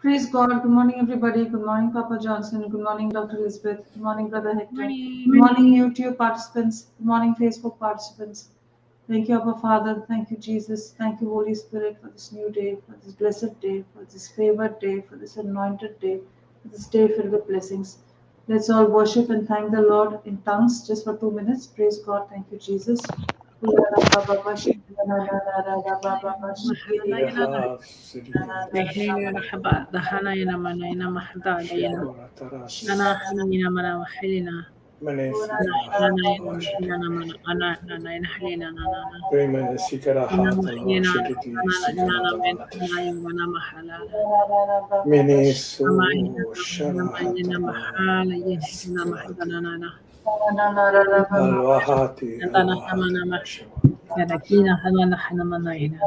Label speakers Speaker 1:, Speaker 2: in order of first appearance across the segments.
Speaker 1: Praise God. Good morning, everybody. Good morning, Papa Johnson. Good morning, Dr. Elizabeth. Good morning, Brother Hector. Good morning, YouTube participants. Good morning, Facebook participants. Thank you, Abba Father. Thank you, Jesus. Thank you, Holy Spirit, for this new day, for this blessed day, for this favored day, for this anointed day, for this day filled with blessings. Let's all worship and thank the Lord in tongues just for 2 minutes. Praise God. Thank you, Jesus.
Speaker 2: Dehena mahaba dahana yana mana yana mahada yana nana yana mana mahalina hana yana mana ana nana yana halina nana
Speaker 3: Sequeira
Speaker 2: yana nana yana mana mahala
Speaker 3: Ministries
Speaker 2: ama yana mahala yana mahada nana
Speaker 3: Alwahati
Speaker 2: nana mana yana kina hana hana mana yana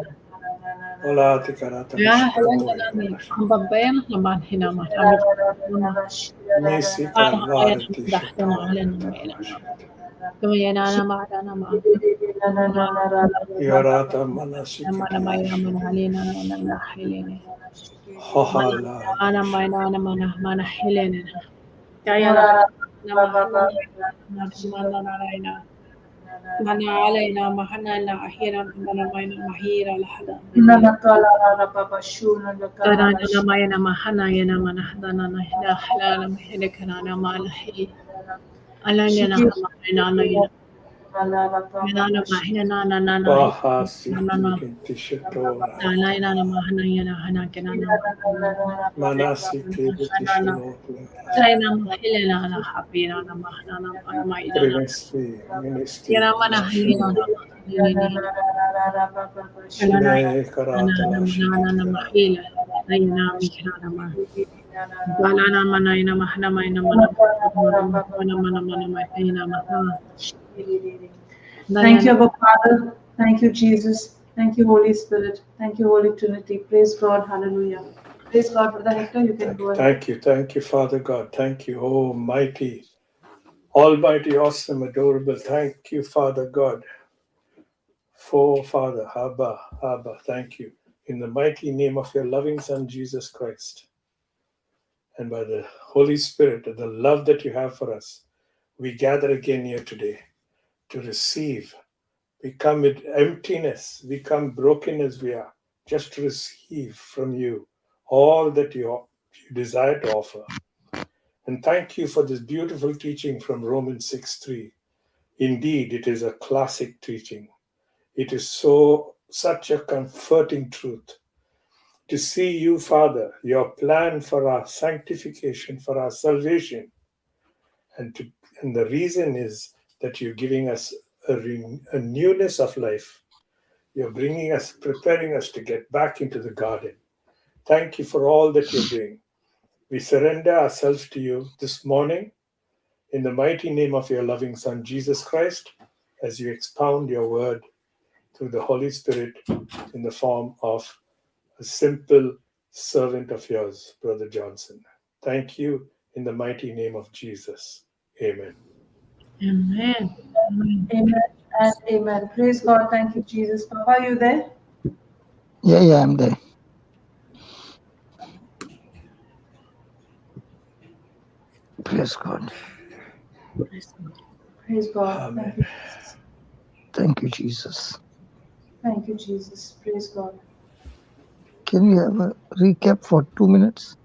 Speaker 3: Olati karata
Speaker 2: ya halina nani ambabayan naman hina mahami
Speaker 3: Misi
Speaker 2: Parang kaya
Speaker 3: Kalvarti
Speaker 2: dahil na halin ng may Kumayana na mata na ma.
Speaker 3: Yorata
Speaker 2: Mana may na
Speaker 3: Manasikiti
Speaker 2: manahalina na nahilin.
Speaker 3: Hohala
Speaker 2: Mana may na manahilin. Kaya na mahalan na manalay na mahanan na ahiran na may na mahira lahat. Kaya na may na mahanay na manahdan na halala mahilig ka na malahi. Alam niya na kamay na na Nana mahina nana nana
Speaker 3: Baha
Speaker 2: nana
Speaker 3: Siti Tishatora
Speaker 2: nana nana mahana yana hana kenana
Speaker 3: Manasiti
Speaker 2: nana
Speaker 3: Tishtanotla
Speaker 2: kaya na mahila nana happy nana mahana nana maida na
Speaker 3: Ministry
Speaker 2: yana mana halina nana nini nana
Speaker 3: Me Karata
Speaker 2: nana nana nana mahila na yana mikina nama wala na mana yana mahana mana mana mahina mahana
Speaker 1: Thank you, Abba Father. Thank you, Jesus. Thank you, Holy Spirit. Thank you, Holy Trinity. Praise God. Hallelujah. Praise God. Brother Hector, you can go ahead.
Speaker 3: Thank you, Father God. Thank you, oh mighty, almighty, awesome, adorable. Thank you, Father God. For Father, Abba, thank you. In the mighty name of your loving Son, Jesus Christ, and by the Holy Spirit and the love that you have for us, we gather again here today to receive. We come with emptiness. We come broken as we are, just to receive from you all that you desire to offer. And thank you for this beautiful teaching from Romans 6:3. Indeed, it is a classic teaching. It is such a comforting truth to see you, Father, your plan for our sanctification, for our salvation. And the reason is that you're giving us a newness of life. You're preparing us to get back into the garden. Thank you for all that you're doing. We surrender ourselves to you this morning in the mighty name of your loving Son, Jesus Christ, as you expound your word through the Holy Spirit in the form of a simple servant of yours, Brother Johnson. Thank you in the mighty name of Jesus. Amen.
Speaker 2: Amen.
Speaker 1: Amen and amen. Praise God. Thank you, Jesus. Papa, are you there?
Speaker 4: Yeah, I'm there. Praise God.
Speaker 1: Praise God.
Speaker 3: Amen.
Speaker 1: Thank you, Jesus.
Speaker 4: Thank you, Jesus.
Speaker 1: Thank you, Jesus. Praise God.
Speaker 4: Can we have a recap for 2 minutes?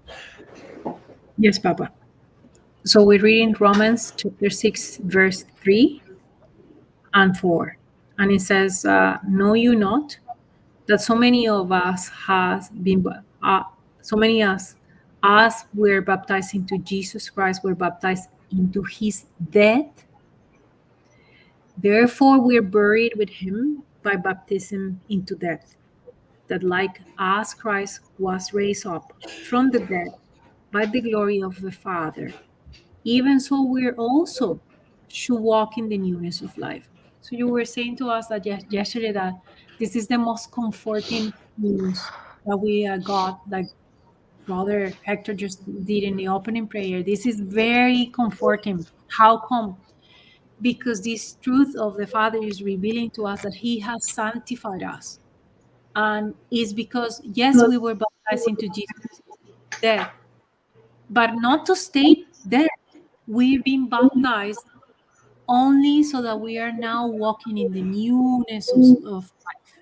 Speaker 2: Yes, Papa. So we read in Romans chapter 6, verse 3 and 4. And it says, know you not that so many of us has been, so many us were baptized into Jesus Christ, were baptized into his death. Therefore, we are buried with him by baptism into death, that like as Christ was raised up from the dead by the glory of the Father, even so we also should walk in the newness of life. So you were saying to us that yesterday that this is the most comforting news that we got, like Brother Hector just did in the opening prayer. This is very comforting. How come? Because this truth of the Father is revealing to us that he has sanctified us. And it's because, yes, we were baptized into Jesus' dead, but not to stay dead. We've been baptized only so that we are now walking in the newness of life.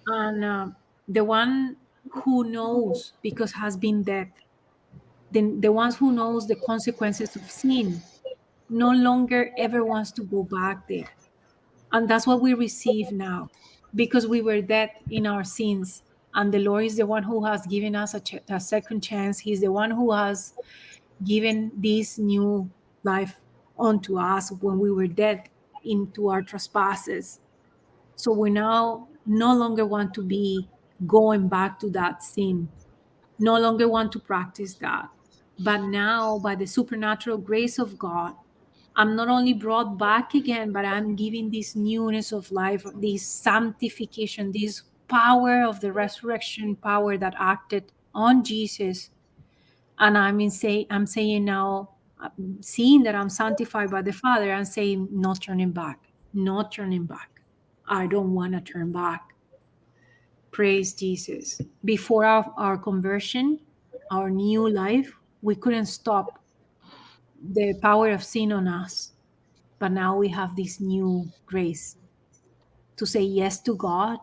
Speaker 2: And the one who knows, because has been dead, the ones who knows the consequences of sin, no longer ever wants to go back there. And that's what we receive now, because we were dead in our sins. And the Lord is the one who has given us a second chance. He's the one who has given this new life unto us when we were dead into our trespasses. So we now no longer want to be going back to that sin, no longer want to practice that. But now, by the supernatural grace of God, I'm not only brought back again, but I'm given this newness of life, this sanctification, this power of the resurrection power that acted on Jesus. And I'm saying now, seeing that I'm sanctified by the Father, I'm saying, not turning back, not turning back. I don't want to turn back. Praise Jesus. Before our conversion, our new life, we couldn't stop the power of sin on us. But now we have this new grace to say yes to God,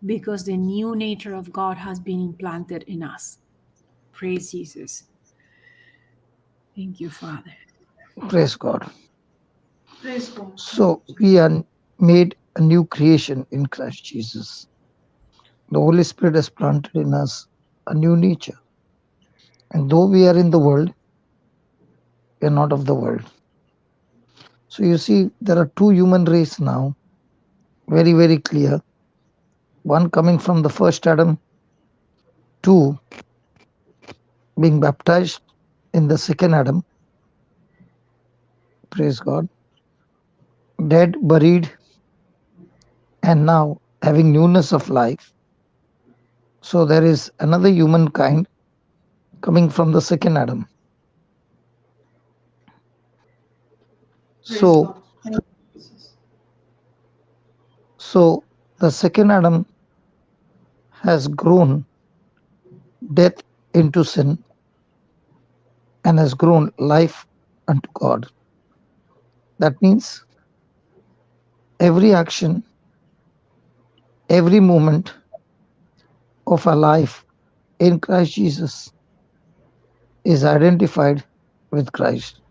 Speaker 2: because the new nature of God has been implanted in us. Praise Jesus. Thank you, Father.
Speaker 4: Praise God.
Speaker 1: Praise God.
Speaker 4: So we are made a new creation in Christ Jesus. The Holy Spirit has planted in us a new nature. And though we are in the world, we are not of the world. So you see, there are two human race now, very, very clear. One coming from the first Adam, two being baptized in the second Adam. Praise God. Dead, buried, and now having newness of life. So there is another humankind coming from the second Adam.
Speaker 1: Praise
Speaker 4: So,
Speaker 1: God. Thank you, Jesus.
Speaker 4: so the second Adam has grown death into sin and has grown life unto God. That means every action, every moment of our life in Christ Jesus is identified with Christ.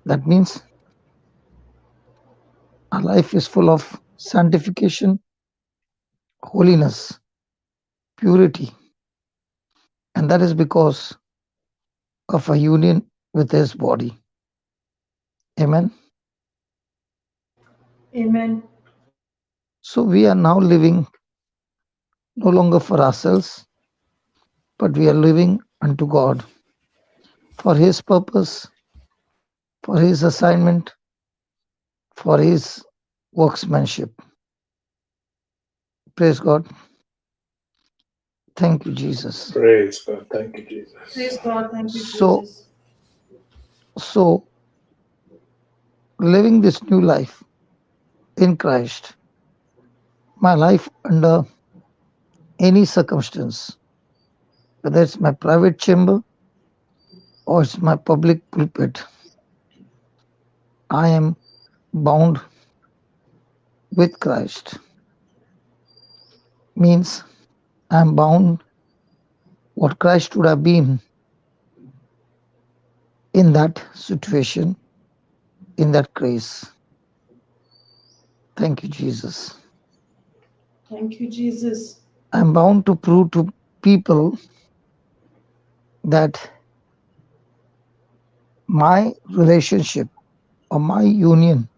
Speaker 4: That means our life is full of sanctification, holiness, purity, and that is because of a union with His body. Amen.
Speaker 1: Amen.
Speaker 4: So we are now living no longer for ourselves, but we are living unto God, for His purpose, for His assignment, for His workmanship. Praise God. Thank you, Jesus.
Speaker 3: Praise God. Thank you, Jesus.
Speaker 1: Praise God. Thank you,
Speaker 4: So,
Speaker 1: Jesus.
Speaker 4: so living this new life in Christ, my life under any circumstance, whether it's my private chamber or it's my public pulpit, I am bound with Christ. Means I'm bound what Christ would have been in that situation, in that grace. Thank you, Jesus.
Speaker 1: Thank you, Jesus.
Speaker 4: I'm bound to prove to people that my relationship or my union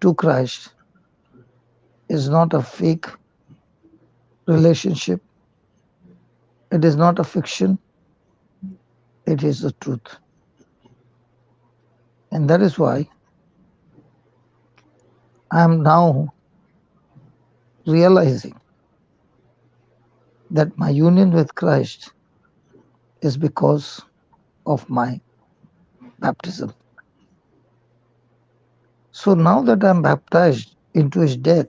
Speaker 4: to Christ is not a fake relationship. It is not a fiction. It is the truth. And that is why I am now realizing that my union with Christ is because of my baptism. So now that I'm baptized into His death,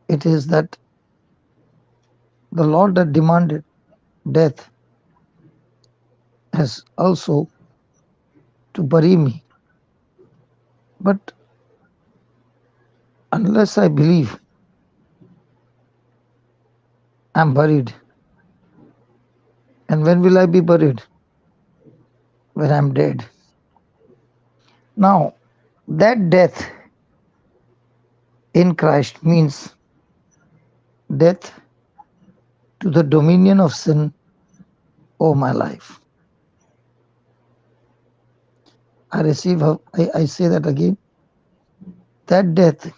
Speaker 4: it is that The Lord that demanded death has also to bury me. But unless I believe I'm buried, and when will I be buried? When I'm dead. Now, that death in Christ means death to the dominion of sin over my life. I say that again. That death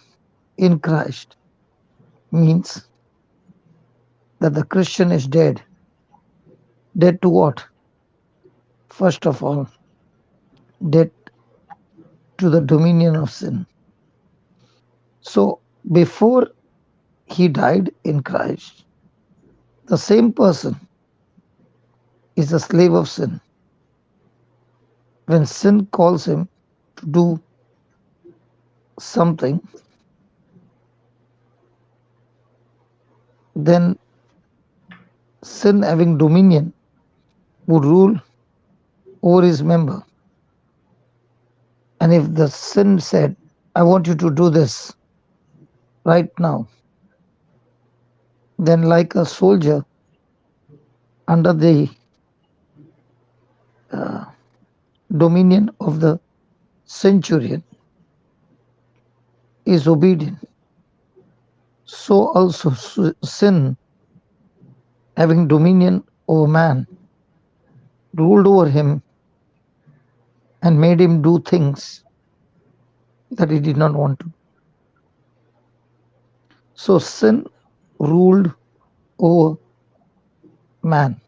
Speaker 4: in Christ means that the Christian is dead. Dead to what? First of all, dead to the dominion of sin. So before he died in Christ, the same person is a slave of sin. When sin calls him to do something, then sin having dominion would rule over his member. And if the sin said, I want you to do this right now, then like a soldier under the dominion of the centurion is obedient, so also sin having dominion over man ruled over him and made him do things that he did not want to. So sin ruled over man.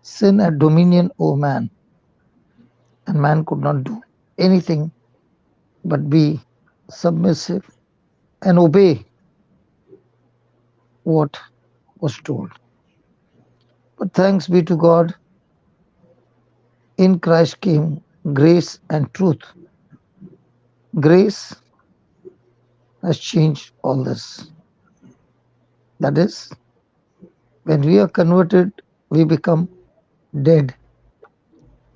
Speaker 4: Sin had dominion over man, and man could not do anything but be submissive and obey what was told. But thanks be to God, in Christ came grace and truth. Grace has changed all this. That is, when we are converted, we become dead.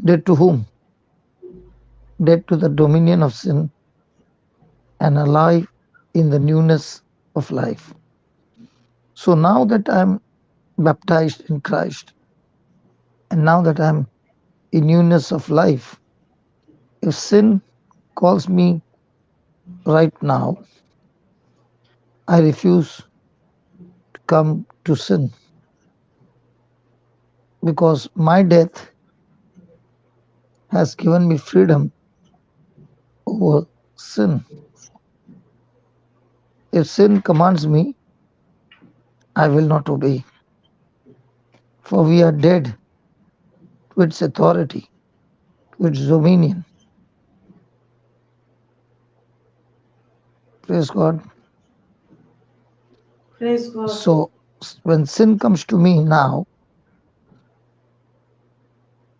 Speaker 4: Dead to whom? Dead to the dominion of sin and alive in the newness of life. So now that I'm baptized in Christ, and now that I'm in newness of life, if sin calls me right now, I refuse to come to sin, because my death has given me freedom over sin. If sin commands me, I will not obey, for we are dead to its authority, to its dominion. Praise God.
Speaker 1: Praise God.
Speaker 4: So when sin comes to me now,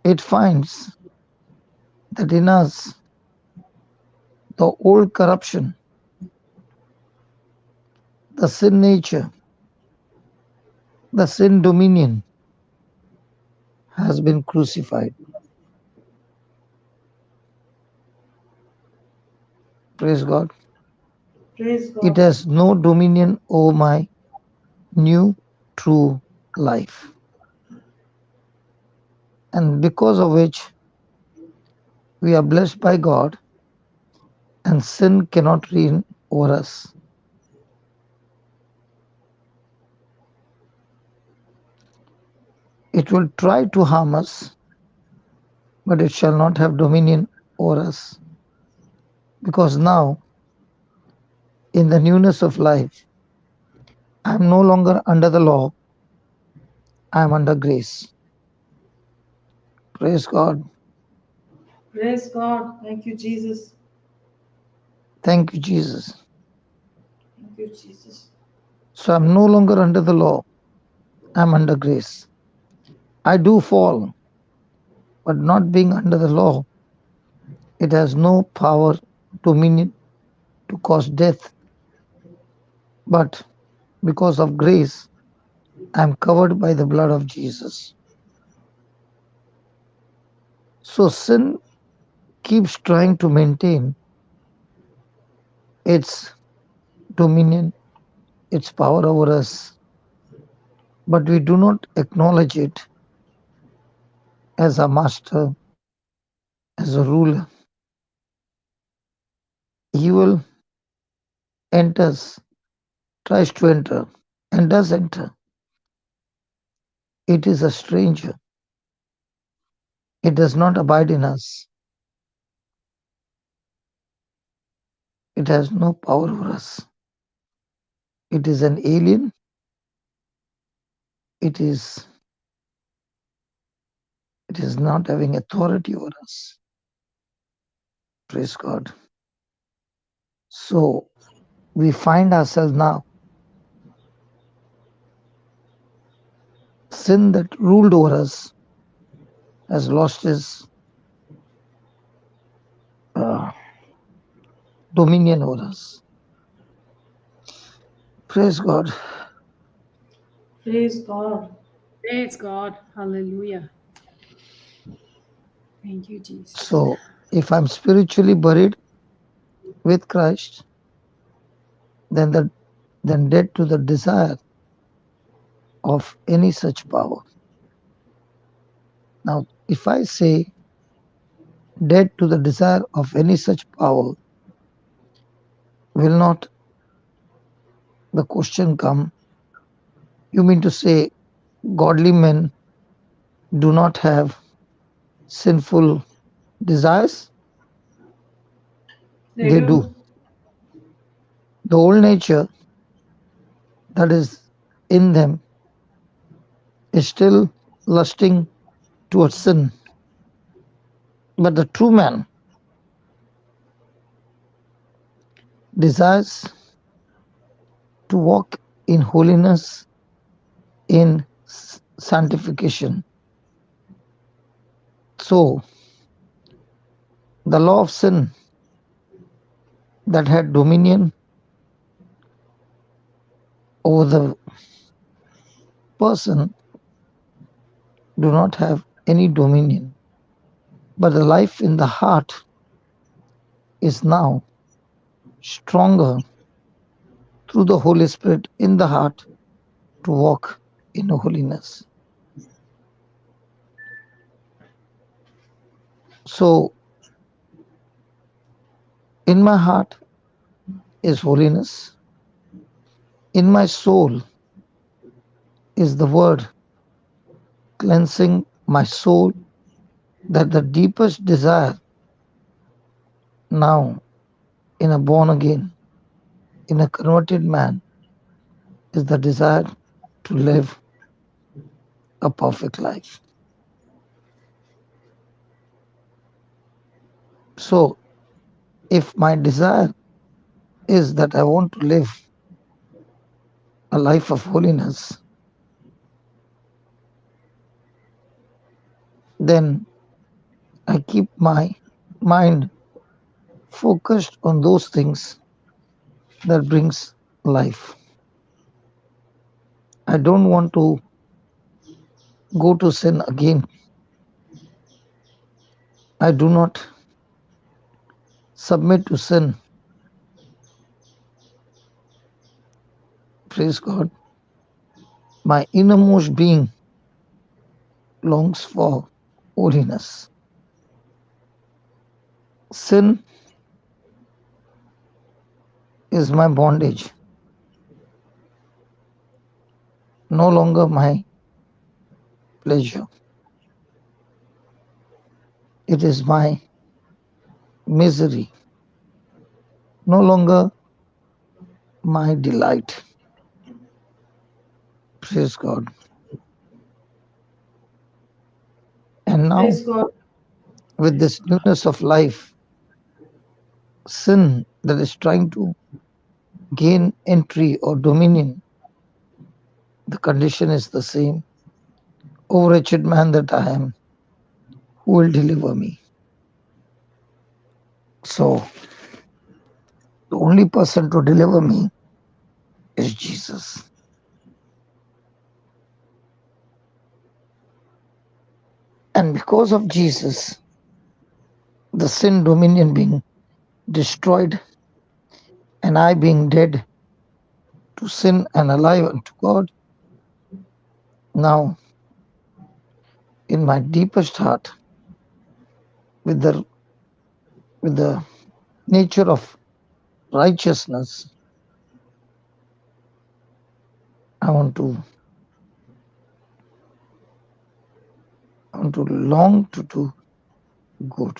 Speaker 4: it finds that in us the old corruption, the sin nature, the sin dominion has been crucified. Praise God.
Speaker 1: Praise God.
Speaker 4: It has no dominion over my new true life. And because of which we are blessed by God, and sin cannot reign over us. It will try to harm us, but it shall not have dominion over us. Because now, in the newness of life, I am no longer under the law, I am under grace. Praise God.
Speaker 1: Praise God. Thank you, Jesus.
Speaker 4: Thank you, Jesus.
Speaker 1: Thank you, Jesus.
Speaker 4: So I'm no longer under the law, I'm under grace. I do fall, but not being under the law, it has no power, dominion to cause death. But because of grace, I am covered by the blood of Jesus. So sin keeps trying to maintain its dominion, its power over us, but we do not acknowledge it as a master, as a ruler. Evil enters, tries to enter, and does enter. It is a stranger. It does not abide in us. It has no power over us. It is an alien. It is not having authority over us. Praise God. So we find ourselves now, sin that ruled over us has lost its uh, dominion over us. Praise God.
Speaker 1: Praise God.
Speaker 2: Praise God. Hallelujah. Thank you, Jesus.
Speaker 4: So if I'm spiritually buried with Christ, then dead to the desire of any such power. Now, if I say dead to the desire of any such power, will not the question come, you mean to say godly men do not have sinful desires? They do. The old nature that is in them is still lusting towards sin. But the true man desires to walk in holiness, in sanctification. So, the law of sin that had dominion over the person do not have any dominion. But the life in the heart is now stronger through the Holy Spirit in the heart to walk in holiness. So, in my heart is holiness. In my soul is the word cleansing my soul, that the deepest desire now in a born again, in a converted man, is the desire to live a perfect life. So, if my desire is that I want to live a life of holiness, then I keep my mind focused on those things that brings life. I don't want to go to sin again. I do not submit to sin. Praise God. My innermost being longs for holiness. Sin is my bondage, no longer my pleasure. It is my misery, no longer my delight. Praise God. And now,
Speaker 1: Praise God.
Speaker 4: with this newness of life, sin that is trying to gain entry or dominion, the condition is the same. O wretched man that I am, who will deliver me? So, the only person to deliver me is Jesus. because of Jesus, the sin dominion being destroyed, and I being dead to sin and alive unto God, now in my deepest heart, with the nature of righteousness, I want to long to do good.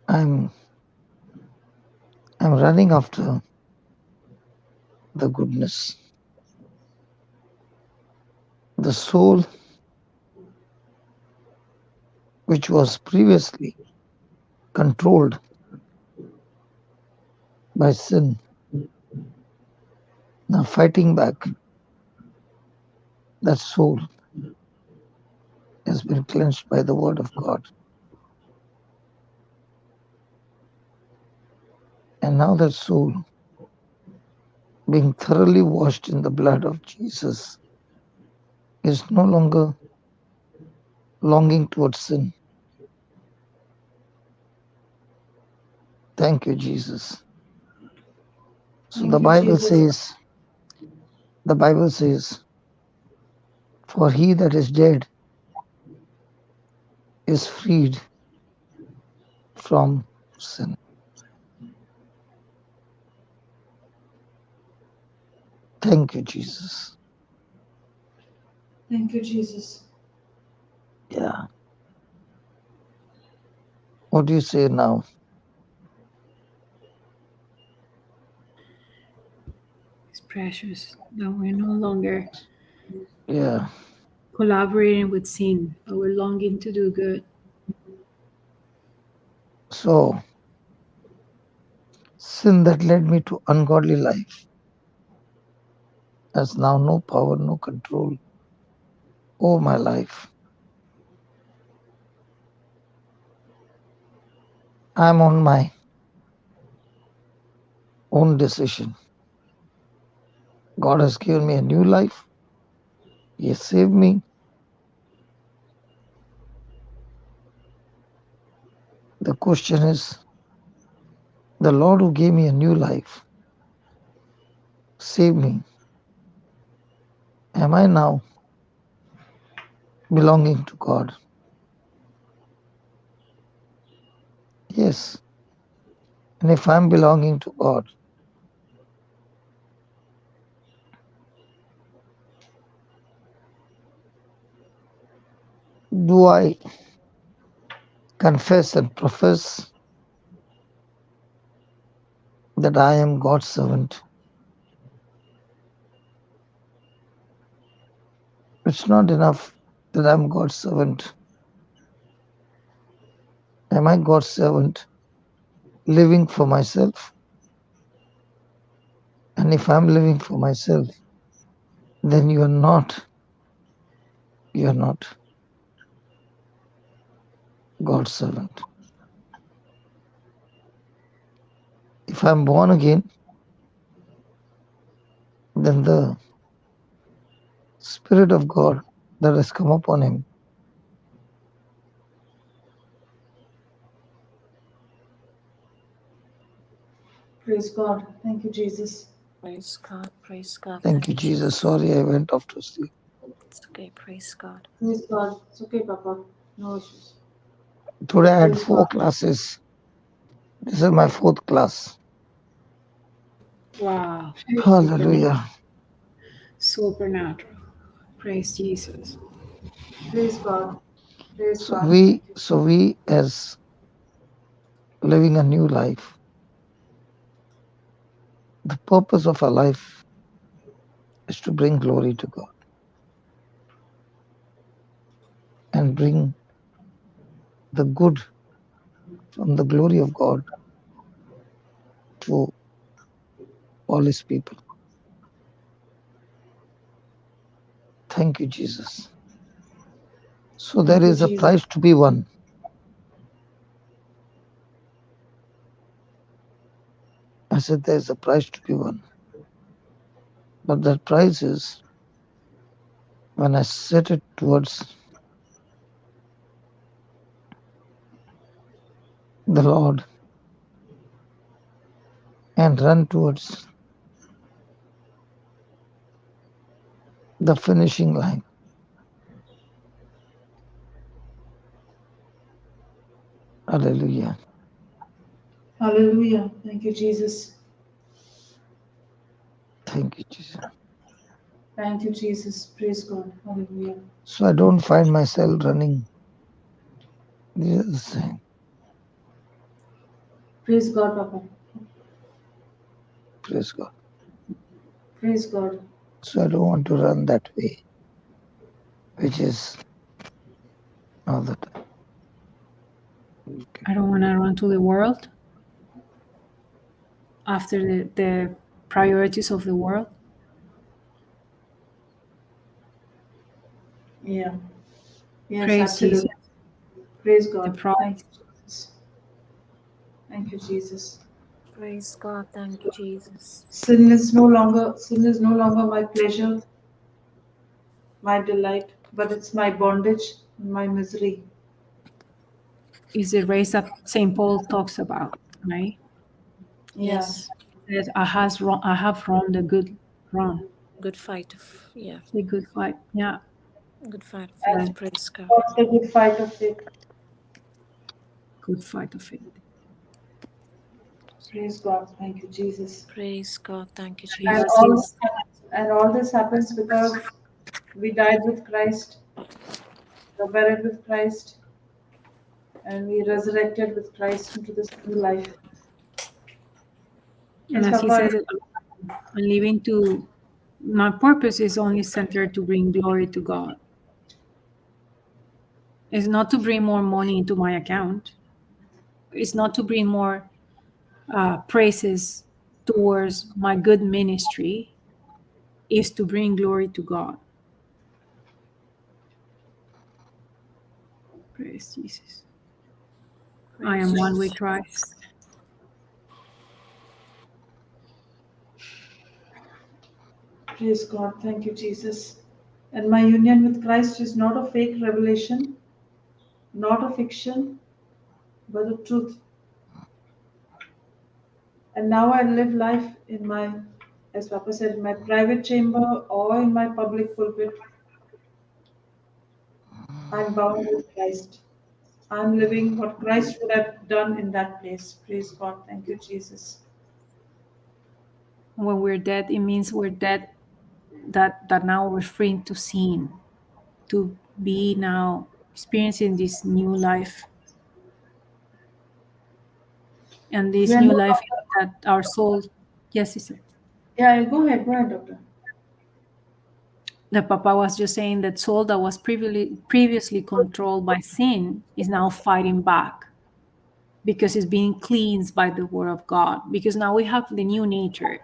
Speaker 4: I'm running after the goodness. The soul which was previously controlled by sin, now fighting back, that soul has been cleansed by the word of God. And now that soul, being thoroughly washed in the blood of Jesus, is no longer longing towards sin. Thank you, Jesus. So the Bible says, for he that is dead is freed from sin. Thank you, Jesus.
Speaker 1: Thank you, Jesus.
Speaker 4: Yeah. What do you say now?
Speaker 2: It's precious that we're no longer
Speaker 4: collaborating
Speaker 2: with sin, but we're longing to do good.
Speaker 4: So, sin that led me to ungodly life has now no power, no control over my life. I'm on my own decision. God has given me a new life. He has saved me. The question is, the Lord who gave me a new life, saved me, am I now belonging to God? Yes. And if I'm belonging to God, do I confess and profess that I am God's servant? It's not enough that I'm God's servant. Am I God's servant living for myself? And if I'm living for myself, then you're not God's servant. If I'm born again, then the Spirit of God that has come upon him
Speaker 1: Praise God. Thank you, Jesus.
Speaker 5: Praise God. Praise God.
Speaker 4: Thank you, Jesus. Sorry, I went off to sleep.
Speaker 5: It's okay. Praise God.
Speaker 1: Praise God. It's okay, Papa. No issues.
Speaker 4: Today I had
Speaker 1: Praise
Speaker 4: 4
Speaker 1: God.
Speaker 4: classes. This is my 4th class.
Speaker 2: Wow.
Speaker 4: Hallelujah.
Speaker 2: Supernatural. Praise Jesus.
Speaker 1: Praise God. Praise
Speaker 4: So
Speaker 1: God.
Speaker 4: we as living a new life, the purpose of our life is to bring glory to God and bring the good from the glory of God to all his people. Thank you, Jesus. So there is a prize to be won. I said there is a prize to be won. But that prize is when I set it towards the Lord and run towards the finishing line. Hallelujah.
Speaker 1: Hallelujah. Thank you, Jesus.
Speaker 4: Thank you, Jesus.
Speaker 1: Thank you, Jesus. Praise God. Hallelujah.
Speaker 4: So I don't find myself running. This is the thing.
Speaker 1: Praise God, Papa.
Speaker 4: Praise God.
Speaker 1: Praise God.
Speaker 4: So I don't want to run that way, which is all the time.
Speaker 2: I don't want to run to the world after the priorities of the world.
Speaker 1: Yeah. Yes,
Speaker 2: Praise
Speaker 1: absolutely.
Speaker 2: Jesus.
Speaker 1: Praise God.
Speaker 2: The problem.
Speaker 1: Thank you, Jesus. Thank you, Jesus.
Speaker 5: Praise God. Thank you, Jesus.
Speaker 1: Sin is no longer my pleasure, my delight, but it's my bondage, my misery.
Speaker 2: Is the race that St. Paul talks about, right?
Speaker 1: Yeah.
Speaker 5: Yes.
Speaker 2: That I have run the good run,
Speaker 5: Good fight. Yeah.
Speaker 2: the good fight. Yeah.
Speaker 5: Good fight of
Speaker 1: And
Speaker 5: faith. Praise God.
Speaker 1: fought the good fight of faith.
Speaker 2: Good fight of faith.
Speaker 1: Praise God. Thank you, Jesus.
Speaker 5: Praise God. Thank you,
Speaker 1: And
Speaker 5: Jesus.
Speaker 1: all this happens because we died with Christ, were buried with Christ, and we resurrected with Christ into this new life.
Speaker 2: And
Speaker 1: Yes,
Speaker 2: as he
Speaker 1: Papa.
Speaker 2: says, I'm living to, my purpose is only centered to bring glory to God. It's not to bring more money into my account. It's not to bring more praises towards my good ministry. Is to bring glory to God. Praise Jesus. I
Speaker 5: Praise
Speaker 2: am one
Speaker 5: Jesus.
Speaker 2: with Christ.
Speaker 1: Praise God. Thank you, Jesus. And my union with Christ is not a fake revelation, not a fiction, but a truth. And now I live life in my, as Papa said, in my private chamber or in my public pulpit. I'm bound with Christ. I'm living what Christ would have done in that place. Praise God. Thank you, Jesus.
Speaker 2: When we're dead, it means we're dead, that now we're free to sin, to be now experiencing this new life. And this
Speaker 1: We are
Speaker 2: new
Speaker 1: no
Speaker 2: life
Speaker 1: longer,
Speaker 2: that our soul, yes, sister.
Speaker 1: yeah, go ahead, Doctor.
Speaker 2: The Papa was just saying that soul that was previously controlled by sin is now fighting back because it's being cleansed by the word of God. Because now we have the new nature.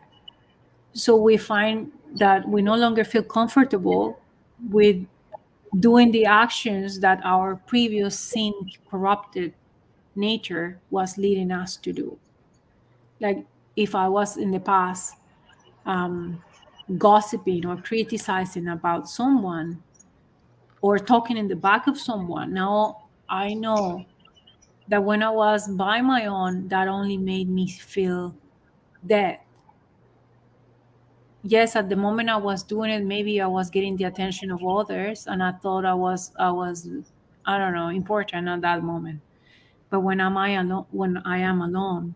Speaker 2: So we find that we no longer feel comfortable with doing the actions that our previous sin corrupted nature was leading us to do. Like if I was in the past gossiping or criticizing about someone or talking in the back of someone, now I know that when I was by my own, that only made me feel dead. Yes, at the moment I was doing it, maybe I was getting the attention of others, and I thought I don't know, important at that moment. But when I am alone,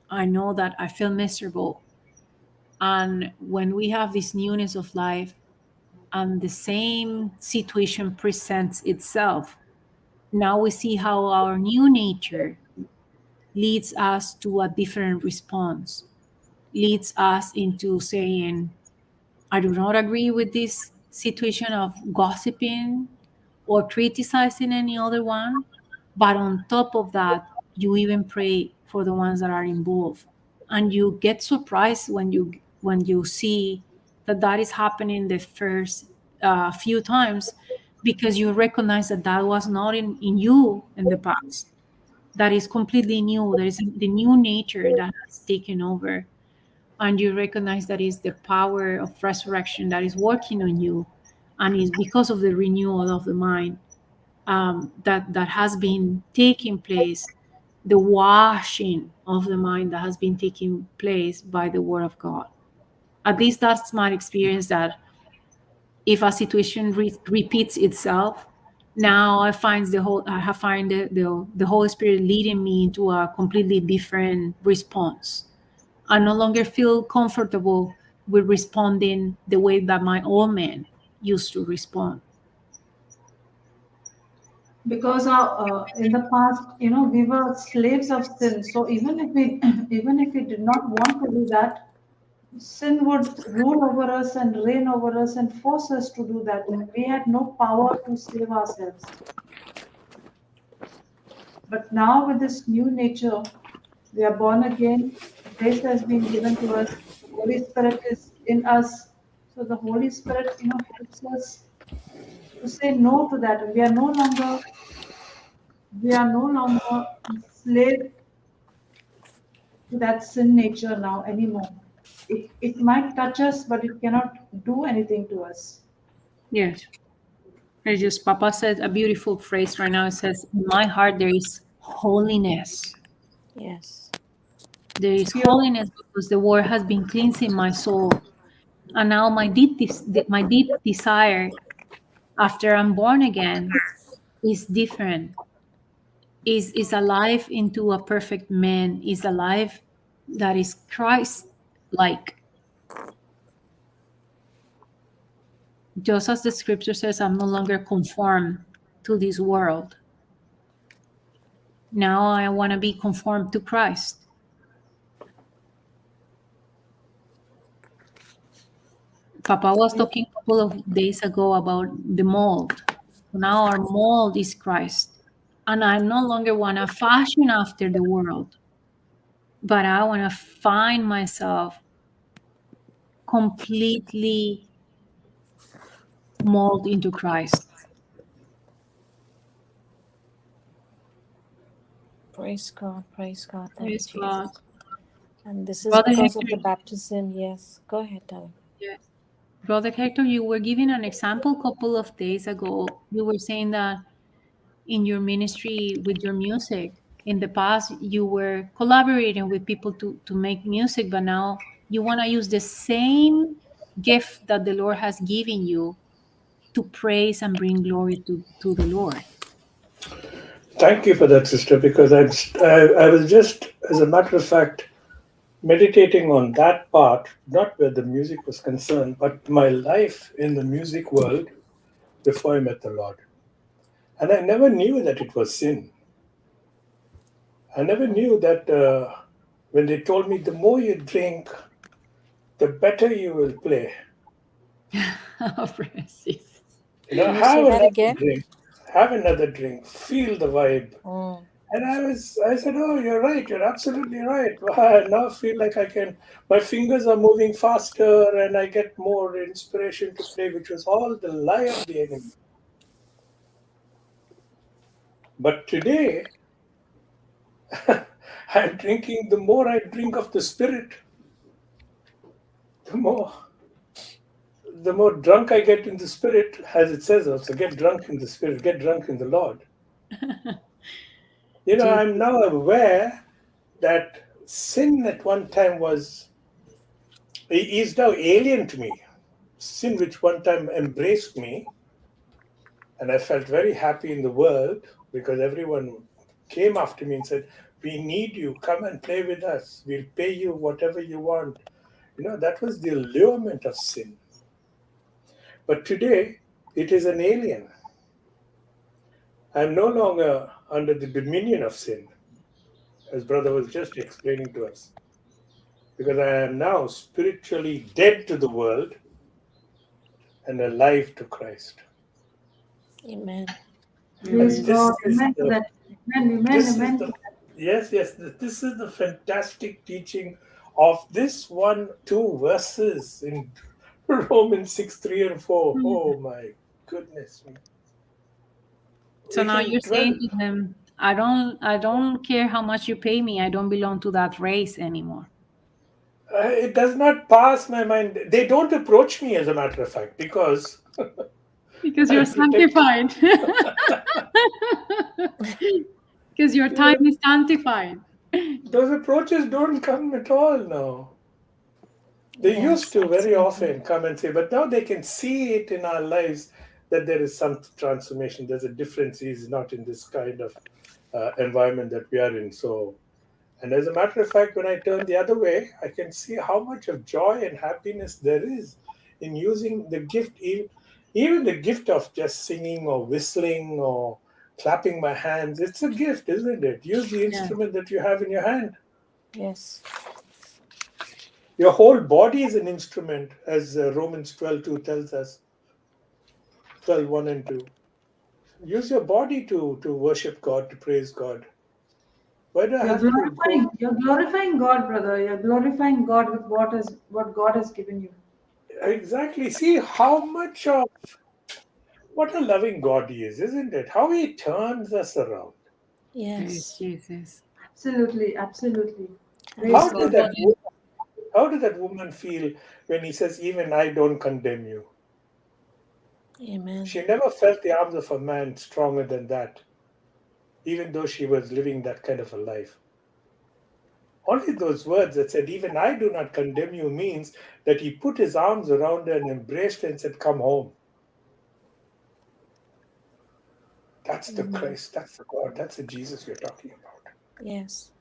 Speaker 2: I know that I feel miserable. And when we have this newness of life, and the same situation presents itself, now we see how our new nature leads us to a different response, leads us into saying, I do not agree with this situation of gossiping or criticizing any other one. But on top of that, you even pray for the ones that are involved. And you get surprised when you see that that is happening the first few times, because you recognize that that was not in you in the past. That is completely new. There is the new nature that has taken over, and you recognize that is the power of resurrection that is working on you, and it's because of the renewal of the mind that has been taking place, the washing of the mind that has been taking place by the Word of God. At least that's my experience, that if a situation repeats itself, now I find the Holy Spirit leading me into a completely different response. I no longer feel comfortable with responding the way that my old man used to respond.
Speaker 1: Because in the past, we were slaves of sin. So even if we even if we did not want to do that, sin would rule over us and reign over us and force us to do that. We had no power to save ourselves. But now with this new nature, we are born again. Grace has been given to us. The Holy Spirit is in us. So the Holy Spirit, helps us to say no to that. We are no longer enslaved to that sin nature now anymore. It might touch us, but it cannot do anything to us.
Speaker 2: Yes. It's just Papa said a beautiful phrase right now. It says, "In my heart there is holiness."
Speaker 5: Yes.
Speaker 2: There is
Speaker 1: Pure.
Speaker 2: holiness because the Word has been cleansing my soul. And now my deep desire after I'm born again is different. Is alive into a perfect man. Is alive that is Christ-like. Just as the scripture says, I'm no longer conformed to this world. Now I want to be conformed to Christ. Papa was talking a couple of days ago about the mold. Now our mold is Christ. And I no longer want to fashion after the world, but I want to find myself completely mold into Christ.
Speaker 5: Praise God. Praise God. Thank
Speaker 2: Praise
Speaker 5: you,
Speaker 2: God.
Speaker 5: Jesus. And this is
Speaker 2: Brother
Speaker 5: because
Speaker 2: Hector,
Speaker 5: of the baptism. Yes. Go ahead, darling.
Speaker 2: yes. Brother Hector, you were giving an example a couple of days ago. You were saying that in your ministry with your music, in the past, you were collaborating with people to make music, but now you want to use the same gift that the Lord has given you to praise and bring glory to the Lord.
Speaker 3: Thank you for that, sister, because I was just, as a matter of fact, meditating on that part, not where the music was concerned, but my life in the music world before I met the Lord. And I never knew that it was sin. I never knew that when they told me the more you drink, the better you will play.
Speaker 2: Praise Jesus.
Speaker 5: Can you say
Speaker 3: Have
Speaker 5: that
Speaker 3: another
Speaker 5: again?
Speaker 3: drink, have another drink, feel the vibe.
Speaker 5: Mm.
Speaker 3: And I said, oh, you're right. You're absolutely right. I now feel like my fingers are moving faster and I get more inspiration to play, which was all the lie of the enemy. But today, I'm drinking, the more I drink of the Spirit, the more drunk I get in the Spirit, as it says also, get drunk in the Spirit, get drunk in the Lord. I'm now aware that sin at one time is now alien to me. Sin which one time embraced me, and I felt very happy in the world because everyone came after me and said, we need you, come and play with us, we'll pay you whatever you want. That was the allurement of sin. But today it is an alien. I'm no longer under the dominion of sin, as brother was just explaining to us, because I am now spiritually dead to the world and alive to Christ.
Speaker 5: Amen.
Speaker 1: Praise
Speaker 3: And
Speaker 1: God. Amen to that. Amen, amen,
Speaker 3: this is
Speaker 1: amen.
Speaker 3: the yes, this is the fantastic teaching of this 1-2 verses in Romans 6:3 and 4. Oh my goodness me.
Speaker 2: So
Speaker 3: We
Speaker 2: now
Speaker 3: can
Speaker 2: you're
Speaker 3: dwell.
Speaker 2: saying to them, I don't care how much you pay me. I don't belong to that race anymore.
Speaker 3: It does not pass my mind. They don't approach me, as a matter of fact, because
Speaker 2: Because you're sanctified. Because your time is sanctified.
Speaker 3: Those approaches don't come at all now. They
Speaker 5: Yes,
Speaker 3: used to very
Speaker 5: absolutely.
Speaker 3: often come and say, but now they can see it in our lives that there is some transformation. There's a difference. He's not in this kind of environment that we are in. So, and as a matter of fact, when I turn the other way, I can see how much of joy and happiness there is in using the gift, even the gift of just singing or whistling or clapping my hands. It's a gift, isn't it? Use the
Speaker 2: Yeah.
Speaker 3: instrument that you have in your hand.
Speaker 5: Yes.
Speaker 3: Your whole body is an instrument, as Romans 12:2 tells us. 12:1 and 2. Use your body to worship God, to praise God. Why do I have to go?
Speaker 1: You're glorifying God, brother. You're glorifying God with what God has given you.
Speaker 3: Exactly. See how much of what a loving God He is, isn't it? How He turns us around.
Speaker 2: Praise
Speaker 5: Yes.
Speaker 2: Jesus.
Speaker 1: Absolutely, absolutely. Praise
Speaker 3: How
Speaker 5: Absolutely.
Speaker 3: did
Speaker 1: God.
Speaker 3: that wo- how did that woman feel when He says, "Even I don't condemn you"?
Speaker 5: Amen.
Speaker 3: She never felt the arms of a man stronger than that, even though she was living that kind of a life. Only those words that said, "Even I do not condemn you," means that He put His arms around her and embraced her and said, "Come home." That's the
Speaker 5: Amen.
Speaker 3: Christ, that's the God, that's the Jesus we're talking about.
Speaker 5: Yes.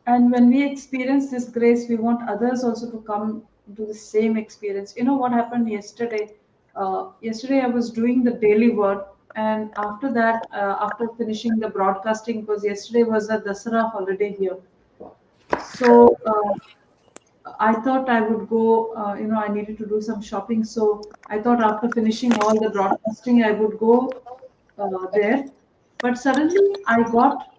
Speaker 1: And when we experience this grace, we want others also to come to the same experience. You know what happened yesterday? Yesterday, I was doing the daily word, and after that, after finishing the broadcasting, because yesterday was a Dasara holiday here. So I thought I would go, I needed to do some shopping. So I thought after finishing all the broadcasting, I would go there. But suddenly I got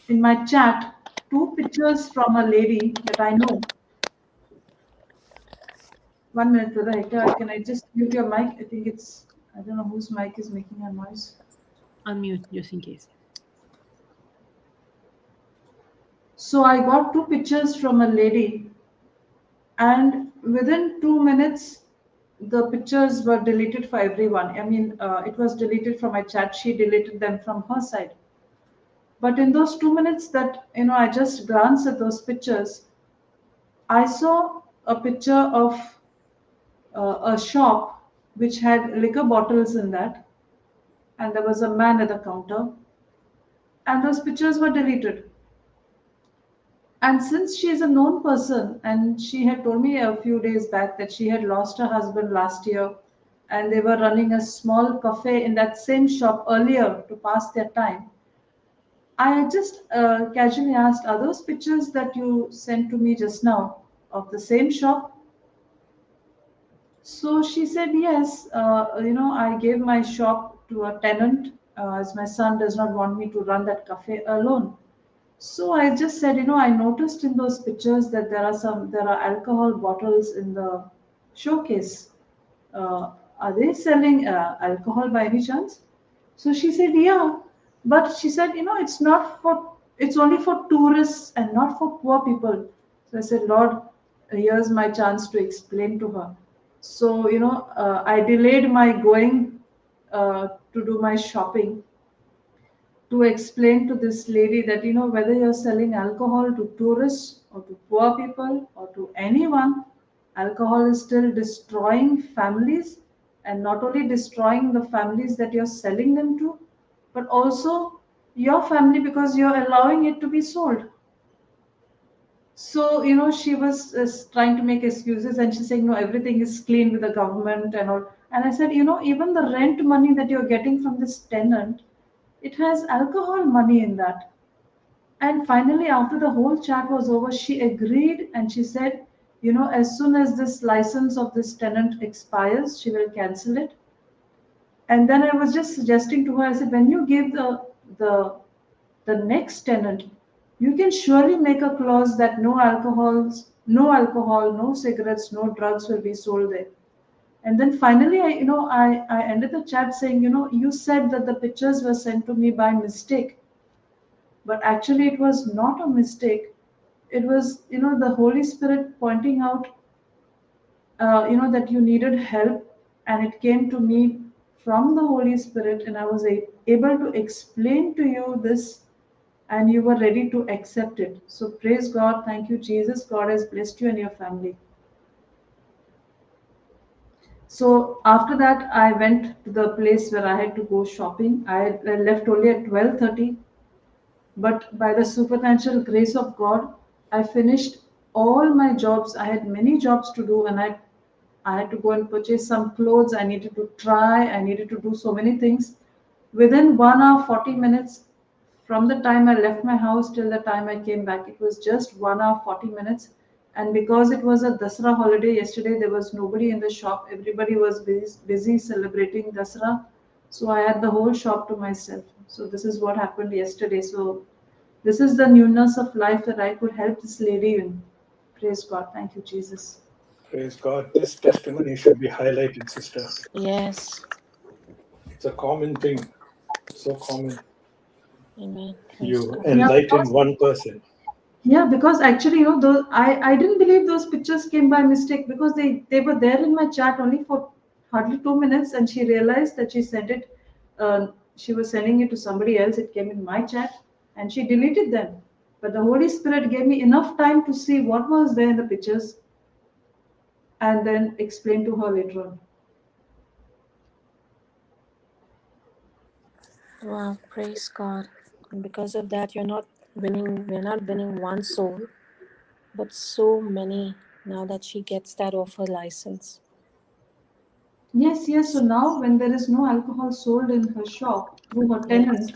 Speaker 1: in my chat two pictures from a lady that I know. 1 minute, brother Hector. Can I just mute your mic? I don't know whose mic is making a noise.
Speaker 2: Unmute just in case.
Speaker 1: So I got two pictures from a lady, and within 2 minutes, the pictures were deleted for everyone. I mean, it was deleted from my chat. She deleted them from her side. But in those 2 minutes that I just glanced at those pictures, I saw a picture of a shop which had liquor bottles in that, and there was a man at the counter, and those pictures were deleted. And since she is a known person, and she had told me a few days back that she had lost her husband last year, and they were running a small cafe in that same shop earlier to pass their time, I just casually asked, "Are those pictures that you sent to me just now of the same shop?" So she said, "Yes. I gave my shop to a tenant as my son does not want me to run that cafe alone." So I just said, I noticed in those pictures that there are alcohol bottles in the showcase. Are they selling alcohol by any chance? So she said, "Yeah," but she said, it's only for tourists and not for poor people. So I said, "Lord, here's my chance to explain to her." So I delayed my going to do my shopping to explain to this lady that whether you're selling alcohol to tourists or to poor people or to anyone, alcohol is still destroying families, and not only destroying the families that you're selling them to, but also your family, because you're allowing it to be sold. So she was trying to make excuses, and she's saying, "No, everything is clean with the government and all." And I said, even the rent money that you're getting from this tenant, it has alcohol money in that. And finally, after the whole chat was over, she agreed, and she said, as soon as this license of this tenant expires, she will cancel it. And then I was just suggesting to her, I said, when you give the next tenant, you can surely make a clause that no alcohol, no cigarettes, no drugs will be sold there. And then finally, I ended the chat saying, you said that the pictures were sent to me by mistake, but actually it was not a mistake. It was, the Holy Spirit pointing out, that you needed help, and it came to me from the Holy Spirit, and I was able to explain to you this, and you were ready to accept it. So praise God. Thank you, Jesus. God has blessed you and your family. So after that, I went to the place where I had to go shopping. I left only at 12:30, but by the supernatural grace of God, I finished all my jobs. I had many jobs to do, and I had to go and purchase some clothes. I needed to try. I needed to do so many things. Within 1 hour, 40 minutes, from the time I left my house till the time I came back, it was just 1 hour, 40 minutes. And because it was a Dasra holiday yesterday, there was nobody in the shop. Everybody was busy celebrating Dasra. So I had the whole shop to myself. So this is what happened yesterday. So this is the newness of life that I could help this lady in. Praise God. Thank you, Jesus.
Speaker 3: Praise God. This testimony should be highlighted, sister.
Speaker 5: Yes.
Speaker 3: It's a common thing. So common.
Speaker 5: Amen. Praise
Speaker 3: You
Speaker 5: God.
Speaker 1: Yeah,
Speaker 3: enlighten one person.
Speaker 1: yeah, because actually, those I didn't believe those pictures came by mistake, because they were there in my chat only for hardly 2 minutes, and she realized that she sent it. She was sending it to somebody else. It came in my chat, and she deleted them. But the Holy Spirit gave me enough time to see what was there in the pictures, and then explain to her later on.
Speaker 5: Wow, praise God. And because of that, we're not winning one soul, but so many now that she gets that offer license.
Speaker 1: Yes, yes. So now, when there is no alcohol sold in her shop through her
Speaker 5: Yes.
Speaker 1: tenant,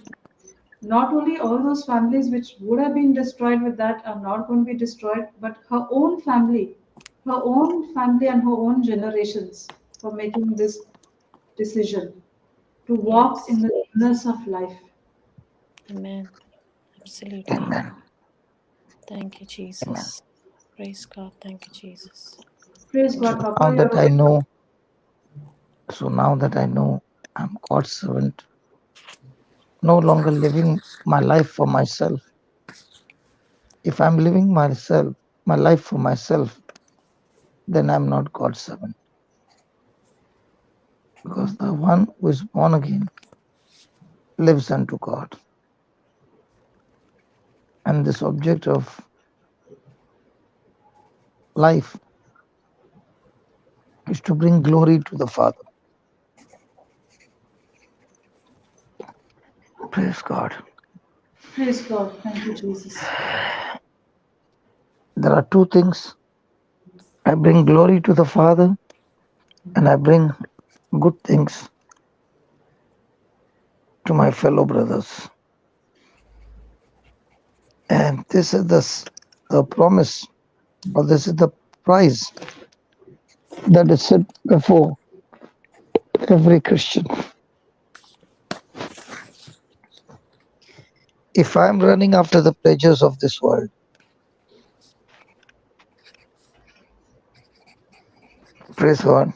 Speaker 1: not only all those families which would have been destroyed with that are not going to be destroyed, but her own family and her own generations, for making this decision to walk in
Speaker 5: Yes.
Speaker 1: the newness of life.
Speaker 5: Amen. Absolutely.
Speaker 4: Amen.
Speaker 5: Thank you, Jesus. Praise God. Thank you, Jesus.
Speaker 1: Praise
Speaker 4: So
Speaker 1: God, Papa.
Speaker 4: now that I know, I'm God's servant, no longer living my life for myself. If I'm living my life for myself, then I'm not God's servant. Because the one who is born again lives unto God. And this object of life is to bring glory to the Father. Praise God.
Speaker 1: Praise God. Thank you, Jesus.
Speaker 4: There are two things. I bring glory to the Father, and I bring good things to my fellow brothers. And this is the promise, or this is the prize that is set before every Christian. If I'm running after the pleasures of this world, praise God,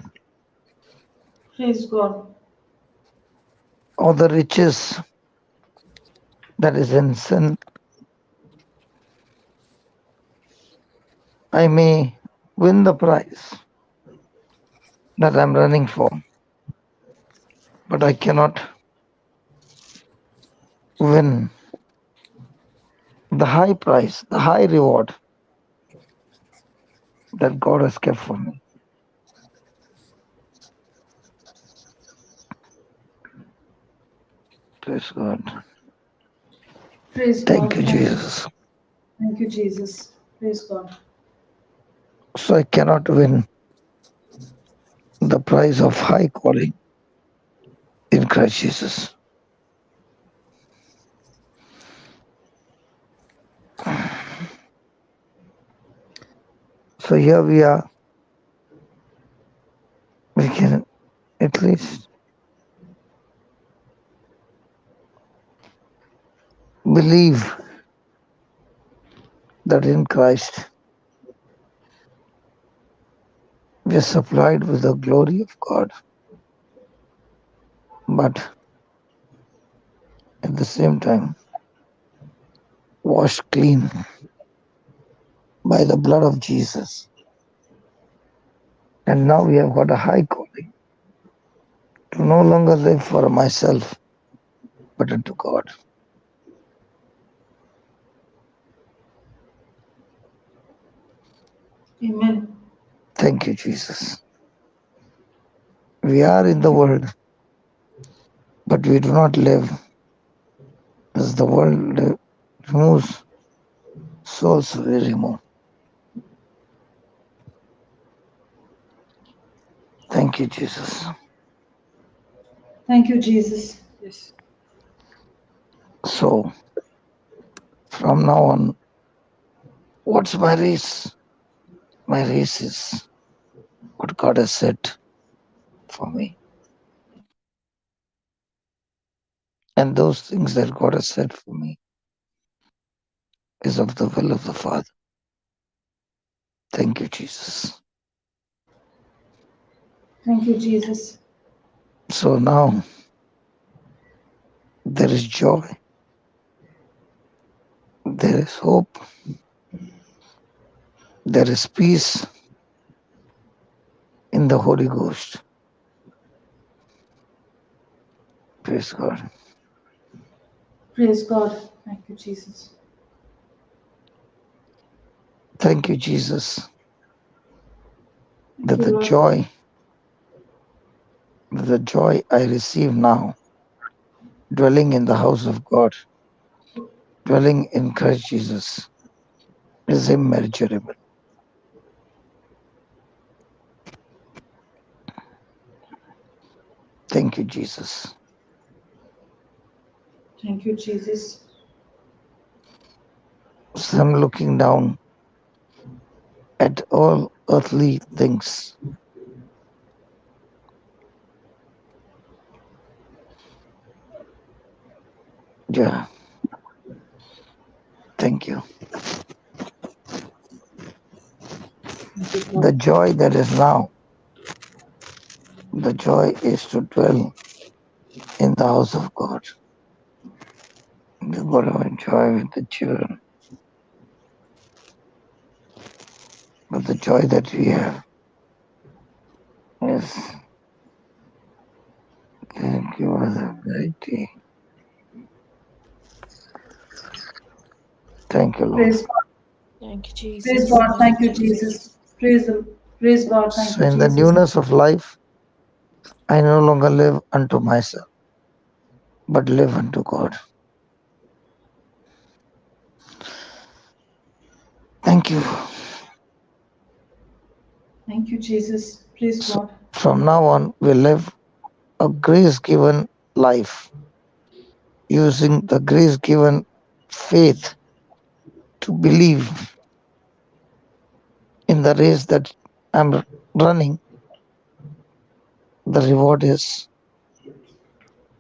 Speaker 1: Praise God.
Speaker 4: or the riches that is in sin, I may win the prize that I'm running for, but I cannot win the high prize, the high reward that God has kept for me. Praise God.
Speaker 1: Praise
Speaker 4: Thank
Speaker 1: God.
Speaker 4: you, Jesus.
Speaker 1: Thank you, Jesus. Praise God.
Speaker 4: So I cannot win the prize of high calling in Christ Jesus. So here we are. We can at least believe that in Christ we are supplied with the glory of God, but at the same time washed clean by the blood of Jesus. And now we have got a high calling to no longer live for myself, but unto God.
Speaker 1: Amen.
Speaker 4: Thank you, Jesus. We are in the world, but we do not live as the world removes, so also we remove. Thank you, Jesus.
Speaker 1: Thank you, Jesus.
Speaker 2: Yes.
Speaker 4: So, from now on, what's my race? My race is what God has set for me. And those things that God has set for me is of the will of the Father. Thank you, Jesus.
Speaker 1: Thank you, Jesus.
Speaker 4: So now there is joy, there is hope, there is peace in the Holy Ghost. Praise God.
Speaker 1: Praise God. Thank you, Jesus.
Speaker 4: Thank you, Jesus,
Speaker 1: Thank
Speaker 4: that
Speaker 1: you,
Speaker 4: the
Speaker 1: Lord.
Speaker 4: joy I receive now, dwelling in the house of God, dwelling in Christ Jesus, is immeasurable. Thank you, Jesus.
Speaker 1: Thank you, Jesus.
Speaker 4: So I'm looking down at all earthly things. Yeah. Thank you. The joy that is now, the joy is to dwell in the house of God. We're going to enjoy with the children. But the joy that we have is, thank you for the variety. Thank you, Lord.
Speaker 1: Praise God.
Speaker 5: Thank you, Jesus.
Speaker 1: Praise God. Thank you, Jesus. Praise God. Thank
Speaker 4: So
Speaker 1: you,
Speaker 4: in the
Speaker 1: Jesus.
Speaker 4: newness of life, I no longer live unto myself, but live unto God. Thank you.
Speaker 1: Thank you, Jesus. Praise
Speaker 4: So
Speaker 1: God.
Speaker 4: from now on, we live a grace-given life, using the grace-given faith to believe in the race that I'm running. The reward is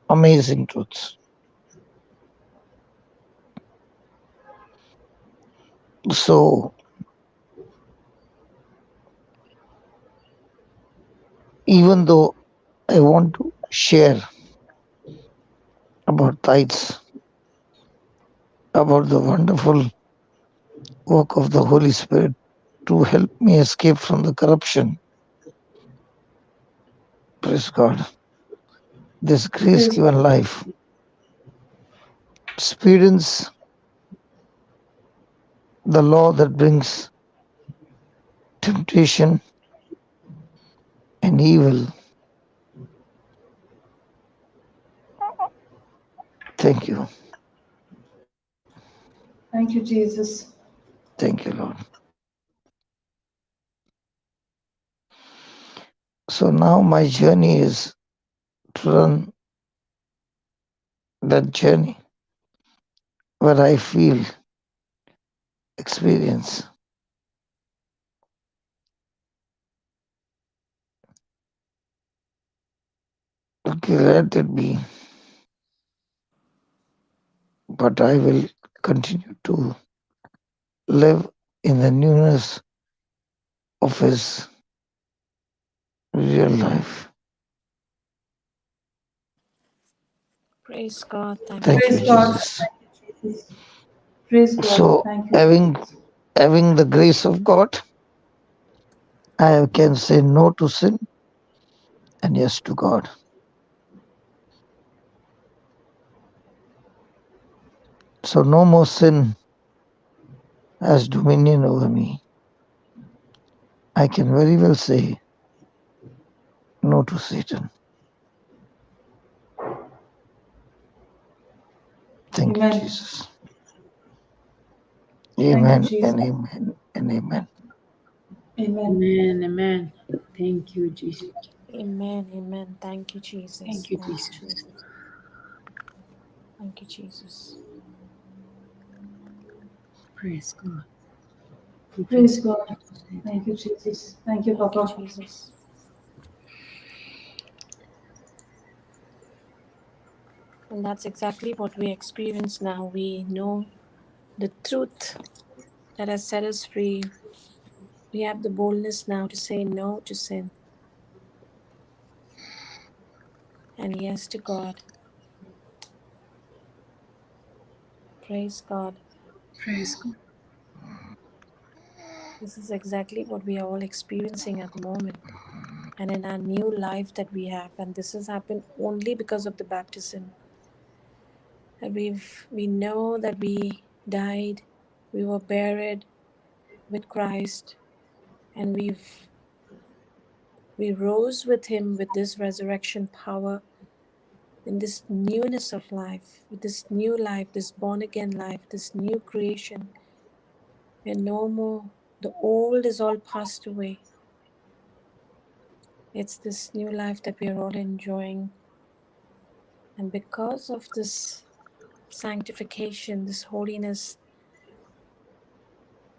Speaker 4: amazing truths. So even though I want to share about tithes, about the wonderful work of the Holy Spirit to help me escape from the corruption, praise God, this grace-given life, experience the law that brings temptation and evil. Thank you.
Speaker 1: Thank you, Jesus.
Speaker 4: Thank you, Lord. So now my journey is to run that journey where I feel, experience. Okay, let it be. But I will continue to live in the newness of His real life.
Speaker 5: Praise God.
Speaker 4: Thank you,
Speaker 1: Praise God.
Speaker 4: Jesus.
Speaker 1: Thank you, Jesus. Praise God.
Speaker 4: So
Speaker 1: Thank you.
Speaker 4: having the grace of God, I can say no to sin and yes to God. So no more sin has dominion over me. I can very well say no to Satan. Thank
Speaker 1: Amen.
Speaker 4: you, Jesus.
Speaker 1: Thank you,
Speaker 4: Amen
Speaker 1: Jesus.
Speaker 4: and amen and amen.
Speaker 1: Amen.
Speaker 2: Amen. Amen. Thank you, Jesus.
Speaker 5: Amen. Amen. Thank you, Jesus.
Speaker 2: Thank you,
Speaker 5: Thank you,
Speaker 2: Jesus.
Speaker 5: Jesus. Thank you, Jesus.
Speaker 2: Praise God. We
Speaker 1: Praise
Speaker 2: just
Speaker 1: God. Thank you, Jesus. Thank you,
Speaker 5: Thank you,
Speaker 1: Papa.
Speaker 5: Jesus. And that's exactly what we experience now. We know the truth that has set us free. We have the boldness now to say no to sin and yes to God. Praise God.
Speaker 2: praise God.
Speaker 5: This is exactly what we are all experiencing at the moment and in our new life that we have. And this has happened only because of the baptism. That we know that we died, we were buried with Christ, and we rose with him with this resurrection power in this newness of life, with this new life, this born again life, this new creation, where no more the old is all passed away. It's this new life that we are all enjoying. And because of this sanctification, this holiness,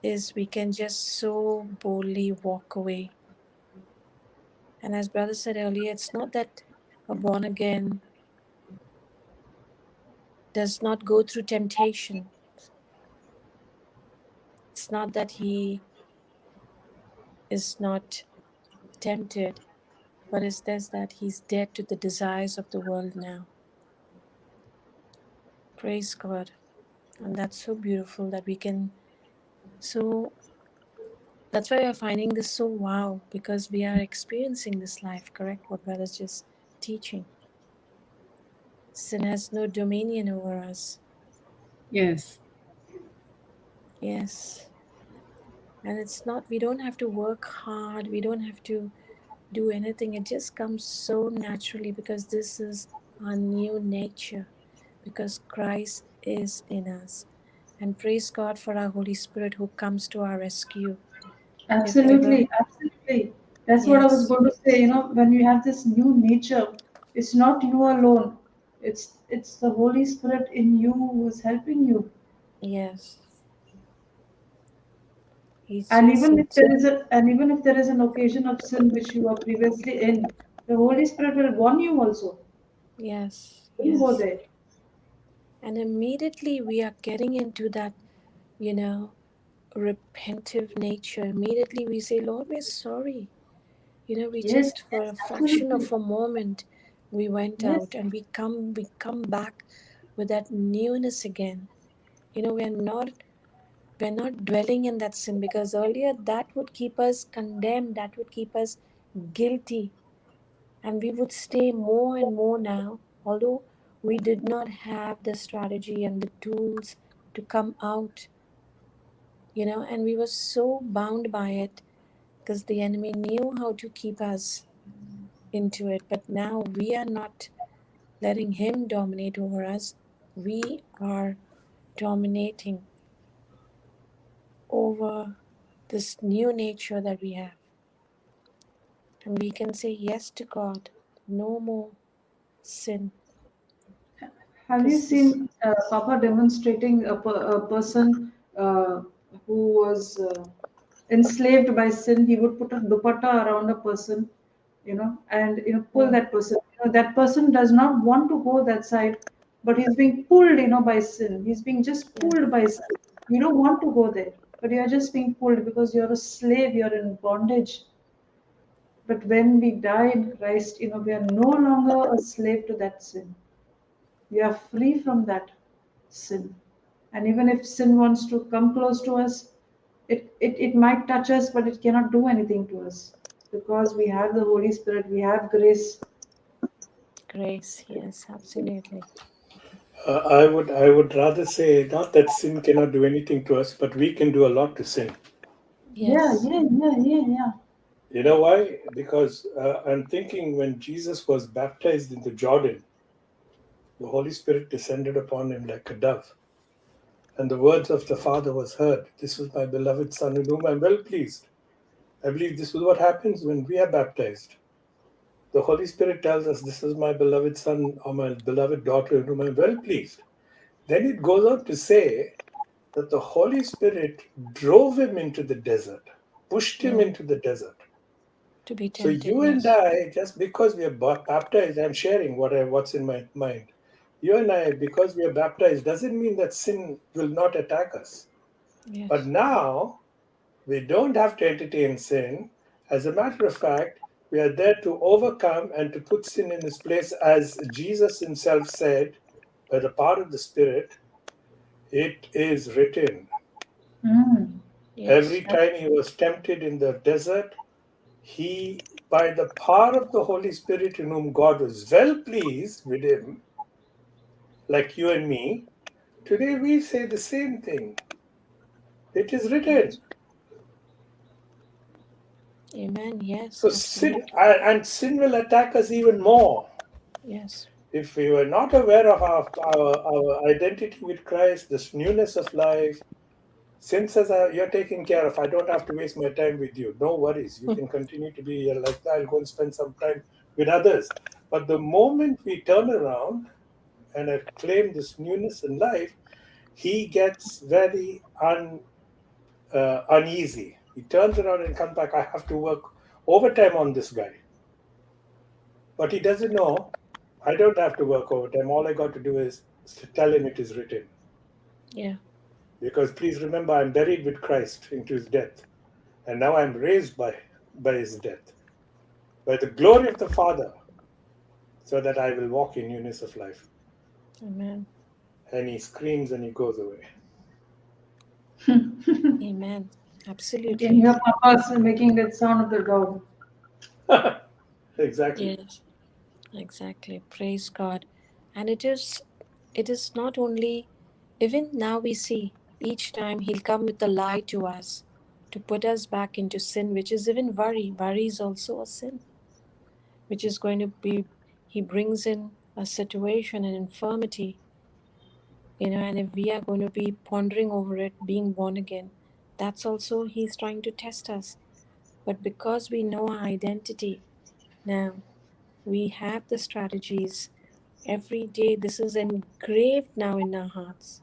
Speaker 5: is we can just so boldly walk away. And as brother said earlier, it's not that a born again does not go through temptation. It's not that he is not tempted, but it's just that he's dead to the desires of the world now. Praise God. And that's so beautiful that we can so that's why we're finding this so wow, because we are experiencing this life, correct? What brother's just teaching. Sin has no dominion over us.
Speaker 2: Yes.
Speaker 5: Yes. And it's not, we don't have to work hard, we don't have to do anything. It just comes so naturally because this is our new nature, because Christ is in us. And praise God for our Holy Spirit who comes to our rescue. If ever,
Speaker 1: Absolutely, absolutely. That's what I was
Speaker 5: yes,
Speaker 1: going to say. When you have this new nature, it's not you alone. It's the Holy Spirit in you who is helping you.
Speaker 5: yes, He's
Speaker 1: And
Speaker 5: just,
Speaker 1: even if there is an occasion of sin which you are previously in, the Holy Spirit will warn you also.
Speaker 5: yes,
Speaker 1: Don't go
Speaker 5: yes.
Speaker 1: there.
Speaker 5: And immediately we are getting into that, you know, repentive nature. Immediately we say, Lord, we're sorry. We
Speaker 1: Yes,
Speaker 5: just for
Speaker 1: yes,
Speaker 5: a fraction
Speaker 1: absolutely.
Speaker 5: of a moment we went
Speaker 1: Yes,
Speaker 5: out and we come back with that newness again. We're not dwelling in that sin, because earlier that would keep us condemned, that would keep us guilty, and we would stay more and more now, although we did not have the strategy and the tools to come out, and we were so bound by it because the enemy knew how to keep us into it. But now we are not letting him dominate over us. We are dominating over this new nature that we have. And we can say yes to God. No more sin.
Speaker 1: have you
Speaker 5: Because this,
Speaker 1: seen Papa demonstrating a person who was enslaved by sin? He would put a dupatta around a person, and pull
Speaker 5: oh,
Speaker 1: that person. That person does not want to go that side, but he's being pulled, by sin. He's being just
Speaker 5: yes,
Speaker 1: pulled by sin. You don't want to go there, but you're just being pulled because you're a slave. You're in bondage. But when we die in Christ, we are no longer a slave to that sin. We are free from that sin. And even if sin wants to come close to us, it might touch us, but it cannot do anything to us because we have the Holy Spirit, we have grace.
Speaker 5: grace, yes, absolutely.
Speaker 3: I would rather say not that sin cannot do anything to us, but we can do a lot to sin.
Speaker 1: Yeah,
Speaker 5: Yes.
Speaker 1: yeah, yeah, yeah, yeah.
Speaker 3: You know why? Because I'm thinking when Jesus was baptized in the Jordan, the Holy Spirit descended upon him like a dove, and the words of the Father was heard. This is my beloved Son in whom I'm well pleased. I believe this is what happens when we are baptized. The Holy Spirit tells us, this is my beloved Son or my beloved daughter in whom I'm well pleased. Then it goes on to say that the Holy Spirit drove him into the desert, pushed him
Speaker 5: Yeah.
Speaker 3: into the desert.
Speaker 5: To be
Speaker 3: So
Speaker 5: tempted.
Speaker 3: you and
Speaker 5: Yes.
Speaker 3: I, just because we are baptized, I'm sharing what's in my mind. You and I, because we are baptized, doesn't mean that sin will not attack us. But
Speaker 5: Yes.
Speaker 3: now we don't have to entertain sin. As a matter of fact, we are there to overcome and to put sin in its place, as Jesus himself said, by the power of the Spirit, it is written.
Speaker 1: Mm.
Speaker 5: Yes.
Speaker 3: Every time he was tempted in the desert, he, by the power of the Holy Spirit, in whom God was well pleased with him, like you and me, today we say the same thing. It is written.
Speaker 5: Yes. Amen. Yes.
Speaker 3: So sin
Speaker 5: Absolutely.
Speaker 3: and sin will attack us even more.
Speaker 5: Yes.
Speaker 3: If we were not aware of our identity with Christ, this newness of life, sin says, you're taken care of. I don't have to waste my time with you. No worries. You can continue to be here like that. I'll go and spend some time with others. But the moment we turn around and claim this newness in life, he gets very uneasy. He turns around and comes back. I have to work overtime on this guy. But he doesn't know I don't have to work overtime. All I got to do is to tell him it is written.
Speaker 5: Yeah.
Speaker 3: Because please remember, I'm buried with Christ into his death. And now I'm raised by his death, by the glory of the Father, so that I will walk in newness of life.
Speaker 5: Amen.
Speaker 3: And he screams and he goes away.
Speaker 5: Amen.
Speaker 1: You can
Speaker 5: Absolutely.
Speaker 1: hear Papa making that sound of the dog.
Speaker 3: Exactly.
Speaker 5: Yes. Exactly. Praise God. And it is not only, even now we see each time he'll come with a lie to us to put us back into sin, which is even worry. Worry is also a sin, which is going to be, he brings in a situation, an infirmity, and if we are going to be pondering over it, being born again, that's also he's trying to test us. But because we know our identity now, we have the strategies. Every day, this is engraved now in our hearts.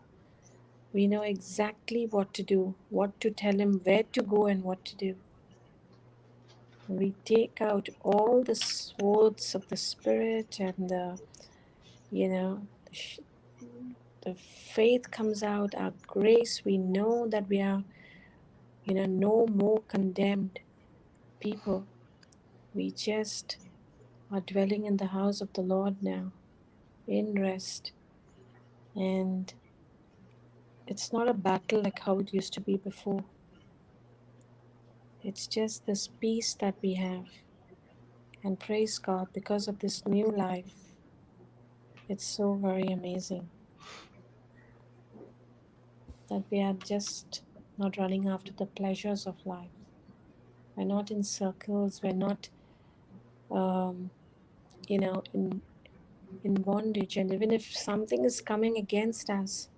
Speaker 5: We know exactly what to do, what to tell him, where to go, and what to do. We take out all the swords of the Spirit, and the faith comes out, our grace. We know that we are, no more condemned people. We just are dwelling in the house of the Lord now, in rest. And it's not a battle like how it used to be before. It's just this peace that we have. And praise God, because of this new life, it's so very amazing that we are just not running after the pleasures of life. We're not in circles. We're not, um, in bondage. And even if something is coming against us,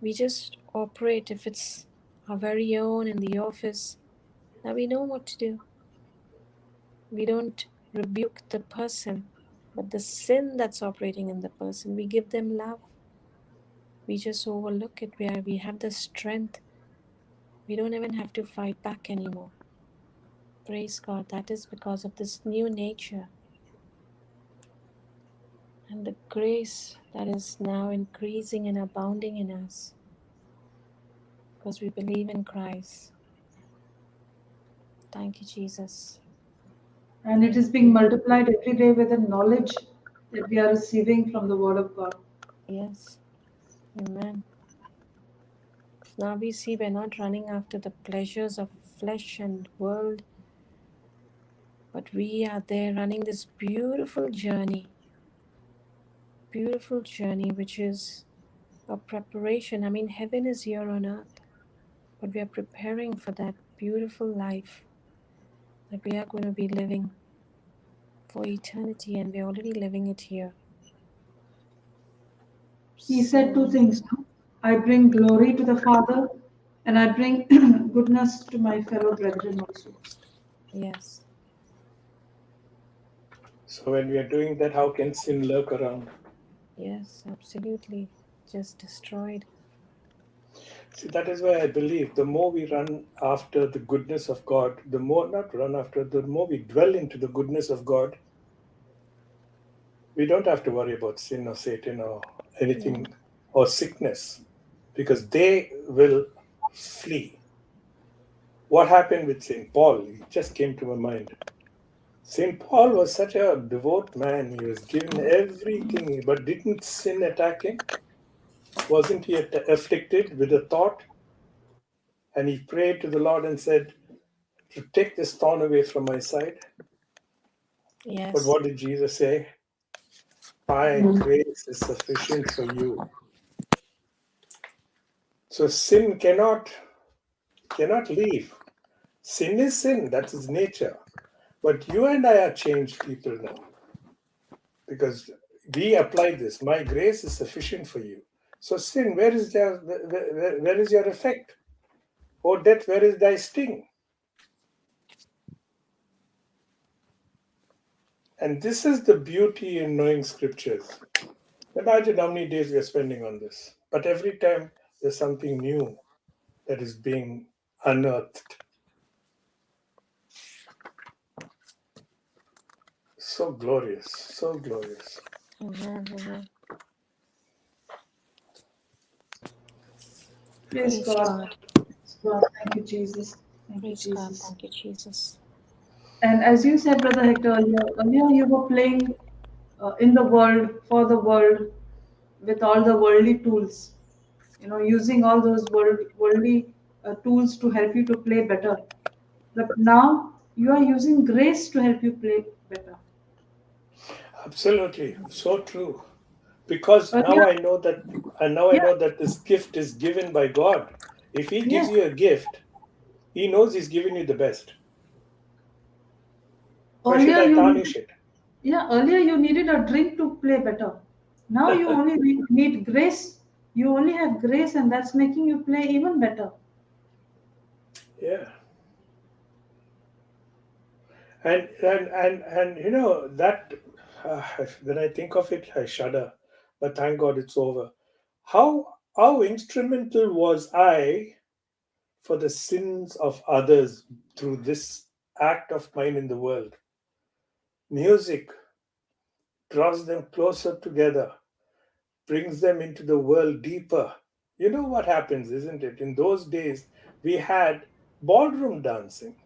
Speaker 5: we just operate. If it's our very own in the office, now we know what to do. We don't rebuke the person, but the sin that's operating in the person, we give them love. We just overlook it where we have the strength. We don't even have to fight back anymore. Praise God. That is because of this new nature and the grace that is now increasing and abounding in us because we believe in Christ. Thank you, Jesus.
Speaker 1: And it is being multiplied every day with the knowledge that we are receiving from the Word of God.
Speaker 5: Yes. Amen. Now we see we're not running after the pleasures of flesh and world, but we are there running this beautiful journey beautiful journey, which is a preparation. I mean, heaven is here on earth, but we are preparing for that beautiful life that we are going to be living for eternity, and we're already living it here.
Speaker 1: He said two things. No? I bring glory to the Father, and I bring goodness to my fellow brethren also.
Speaker 5: Yes.
Speaker 3: So when we are doing that, how can sin lurk around?
Speaker 5: Yes, absolutely. Just destroyed.
Speaker 3: See, that is why I believe the more we run after the goodness of God, the more, not run after, the more we dwell into the goodness of God, we don't have to worry about sin or Satan or anything or sickness, because they will flee. What happened with St. Paul? It just came to my mind. St. Paul was such a devout man. He was given everything, but didn't sin attack him? Wasn't he afflicted with a thought? And he prayed to the Lord and said, to take this thorn away from my side.
Speaker 5: Yes.
Speaker 3: But what did Jesus say? My grace is sufficient for you. So sin cannot leave. Sin is sin. That's its nature. But you and I are changed people now, because we apply this. My grace is sufficient for you. So sin, where is your effect? O death, where is thy sting? And this is the beauty in knowing scriptures. Imagine how many days we are spending on this. But every time there's something new that is being unearthed. So glorious, so glorious.
Speaker 1: Praise God. God. Thank you, Jesus. Thank you,
Speaker 5: Praise God.
Speaker 1: Jesus.
Speaker 5: Thank you, Jesus.
Speaker 1: And as you said, Brother Hector, earlier you were playing in the world, for the world, with all the worldly tools. Using all those worldly tools to help you to play better. But now you are using grace to help you play better.
Speaker 3: Absolutely, so true. Because now
Speaker 1: Earlier,
Speaker 3: I know that, and now I
Speaker 1: yeah,
Speaker 3: know that this gift is given by God. If He gives
Speaker 1: yes,
Speaker 3: you a gift, He knows He's giving you the best. Why should
Speaker 1: earlier
Speaker 3: I
Speaker 1: you
Speaker 3: tarnish
Speaker 1: needed,
Speaker 3: it?
Speaker 1: yeah, earlier you needed a drink to play better. Now you only need grace. You only have grace, and that's making you play even better.
Speaker 3: Yeah. And that when I think of it, I shudder. But thank God it's over. How instrumental was I for the sins of others through this act of mine in the world? Music draws them closer together, brings them into the world deeper. You know what happens, isn't it? In those days, we had ballroom dancing,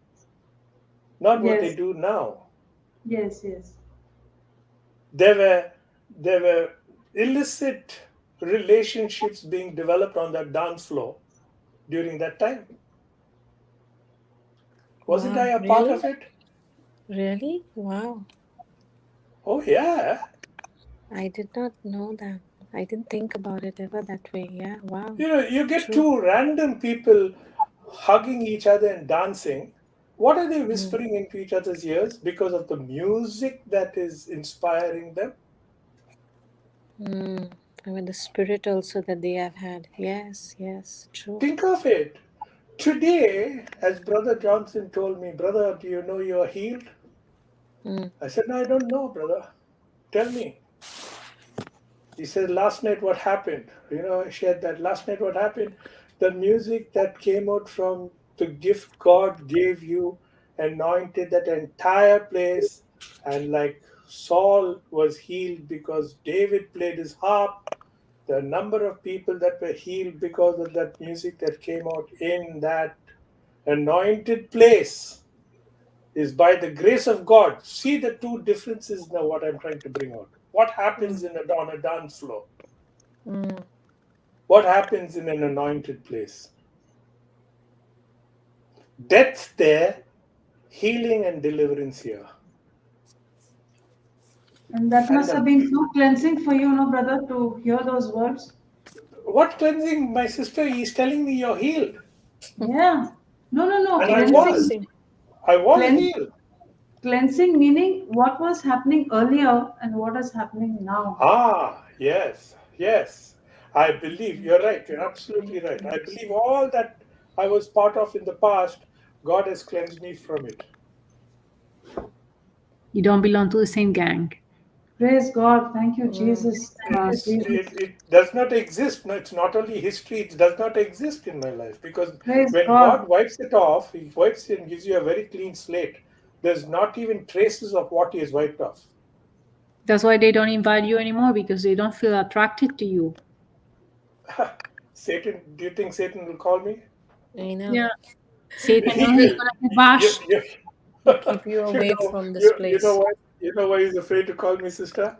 Speaker 3: not what they
Speaker 1: Yes,
Speaker 3: do now.
Speaker 1: yes, yes.
Speaker 3: There were illicit relationships being developed on that dance floor during that time. Wasn't I
Speaker 5: Wow,
Speaker 3: a part
Speaker 5: really?
Speaker 3: of it?
Speaker 5: Really? Wow.
Speaker 3: Oh yeah.
Speaker 5: I did not know that. I didn't think about it ever that way. Yeah, wow.
Speaker 3: You get
Speaker 5: True.
Speaker 3: two random people hugging each other and dancing. What are they whispering into each other's ears because of the music that is inspiring them?
Speaker 5: Mm. I mean, the spirit also that they have had. Yes, yes, true.
Speaker 3: Think of it. Today, as Brother Johnson told me, brother, do you know you are healed?
Speaker 5: Mm.
Speaker 3: I said, no, I don't know, brother. Tell me. He said, last night what happened? I shared that. Last night what happened? The music that came out from the gift God gave you anointed that entire place. And like Saul was healed because David played his harp. The number of people that were healed because of that music that came out in that anointed place is by the grace of God. See the two differences now, what I'm trying to bring out. What happens on a dance floor?
Speaker 5: Mm.
Speaker 3: What happens in an anointed place? Death there, healing and deliverance here.
Speaker 1: And that
Speaker 3: And
Speaker 1: must have been so cleansing for you, no, brother, to hear those words.
Speaker 3: what cleansing, my sister? He's telling me you're healed.
Speaker 1: Yeah. No.
Speaker 3: And I
Speaker 1: Cleansing.
Speaker 3: was. I was
Speaker 1: Cleanse,
Speaker 3: healed.
Speaker 1: cleansing meaning what was happening earlier and what is happening now.
Speaker 3: Ah, yes, yes. I believe you're right. You're absolutely right. I believe all that I was part of in the past, God has cleansed me from it.
Speaker 2: You don't belong to the same gang.
Speaker 1: Praise God. Thank you, Jesus. Thank you, Jesus.
Speaker 3: It does not exist. No, it's not only history, it does not exist in my life. Because
Speaker 1: Praise
Speaker 3: when
Speaker 1: God.
Speaker 3: God wipes it off, He wipes it and gives you a very clean slate. There's not even traces of what He has wiped off.
Speaker 2: That's why they don't invite you anymore, because they don't feel attracted to you.
Speaker 3: Satan, do you think Satan will call me?
Speaker 5: I know.
Speaker 2: Yeah. Satan
Speaker 3: He
Speaker 2: knows he's
Speaker 3: will.
Speaker 2: gonna be bashed.
Speaker 5: Keep you away from this
Speaker 3: you
Speaker 5: place.
Speaker 3: know why? You know why he's afraid to call me sister?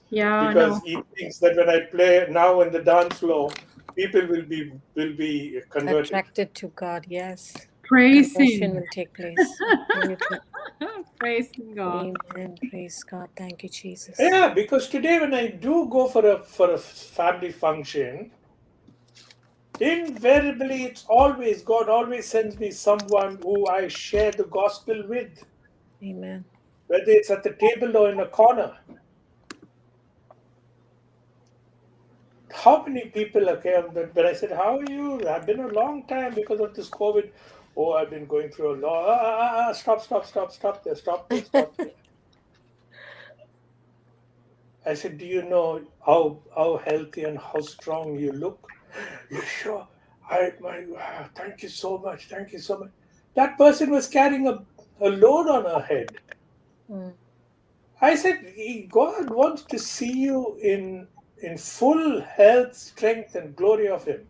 Speaker 2: Yeah, I
Speaker 3: Because
Speaker 2: know.
Speaker 3: he thinks that when I play now in the dance floor, people will be converted.
Speaker 5: Attracted to God, yes.
Speaker 2: Praise
Speaker 5: Conversion
Speaker 2: him.
Speaker 5: will take place. Absolutely.
Speaker 2: Praise God.
Speaker 5: Amen. Praise God. Thank you, Jesus.
Speaker 3: Yeah, because today when I do go for a family function, invariably it's always God always sends me someone who I share the gospel with,
Speaker 5: Amen.
Speaker 3: whether it's at the table or in a corner. How many people came when I said, "How are you? I've been a long time because of this COVID." Oh, I've been going through a lot. Stop there. I said, "Do you know how healthy and how strong you look?" You sure? Thank you so much. Thank you so much. That person was carrying a load on her head.
Speaker 5: Mm.
Speaker 3: I said, God wants to see you in full health, strength, and glory of Him.